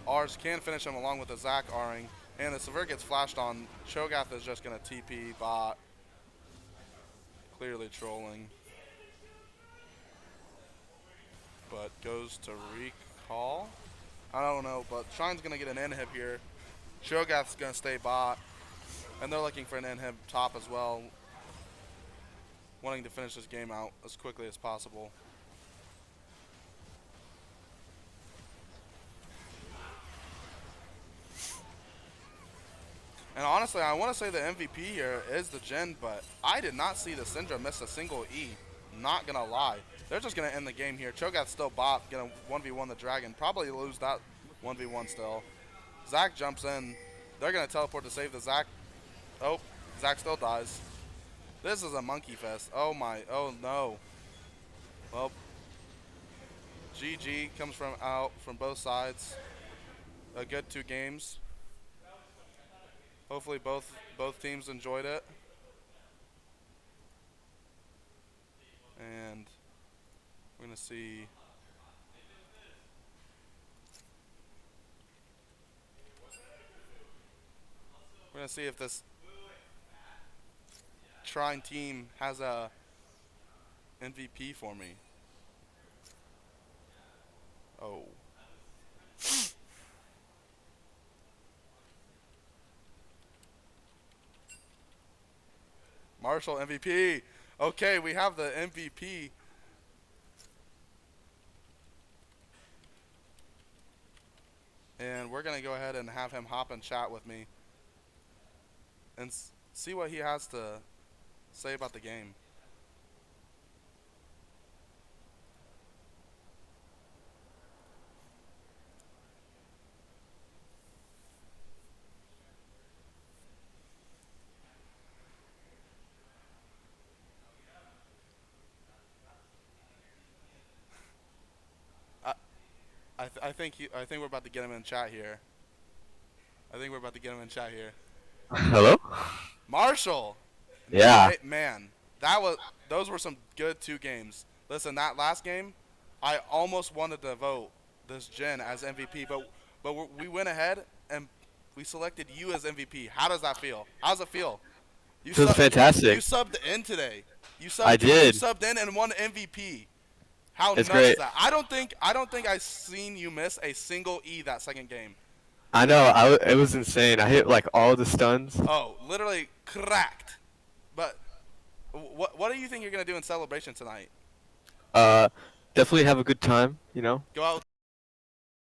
S1: Rs can finish him along with the Zac Ring. And the Sever gets flashed on. Cho'Gath is just going to TP bot. Clearly trolling. But goes to recall. I don't know, but Trine's going to get an inhib here. Cho'Gath's going to stay bot. And they're looking for an inhib top as well. Wanting to finish this game out as quickly as possible. And honestly, I want to say the MVP here is the Jin, but I did not see the Syndra miss a single E. Not going to lie. They're just going to end the game here. Cho'Gath's still bot, going to 1v1 the dragon. Probably lose that 1v1 still. Zac jumps in. They're going to teleport to save the Zac. Oh, Zac still dies. This is a monkey fest. Oh my, oh no. Well, GG comes from both sides. A good 2 games. Hopefully both teams enjoyed it. And we're gonna see. We're gonna see if this Trine team has a MVP for me. Oh. Marshall MVP. Okay, we have the MVP. And we're going to go ahead and have him hop and chat with me and see what he has to say about the game. I I think we're about to get him in chat here. I think we're about to get him in chat here.
S4: Hello?
S1: Marshall,
S4: Yeah.
S1: man, those were some good 2 games. Listen, that last game, I almost wanted to vote this gen as MVP, but we went ahead and we selected you as MVP. How does that feel? How does it feel? You
S4: Feels
S1: you
S4: fantastic.
S1: subbed in today.
S4: I
S1: You
S4: did.
S1: subbed in and won MVP. How
S4: It's
S1: nuts is
S4: great.
S1: that? I don't think I seen you miss a single E that second game.
S4: I know. It was insane. I hit like all the stuns.
S1: Oh, literally cracked. But what do you think you're gonna do in celebration tonight?
S4: Uh, definitely have a good time.
S1: Go out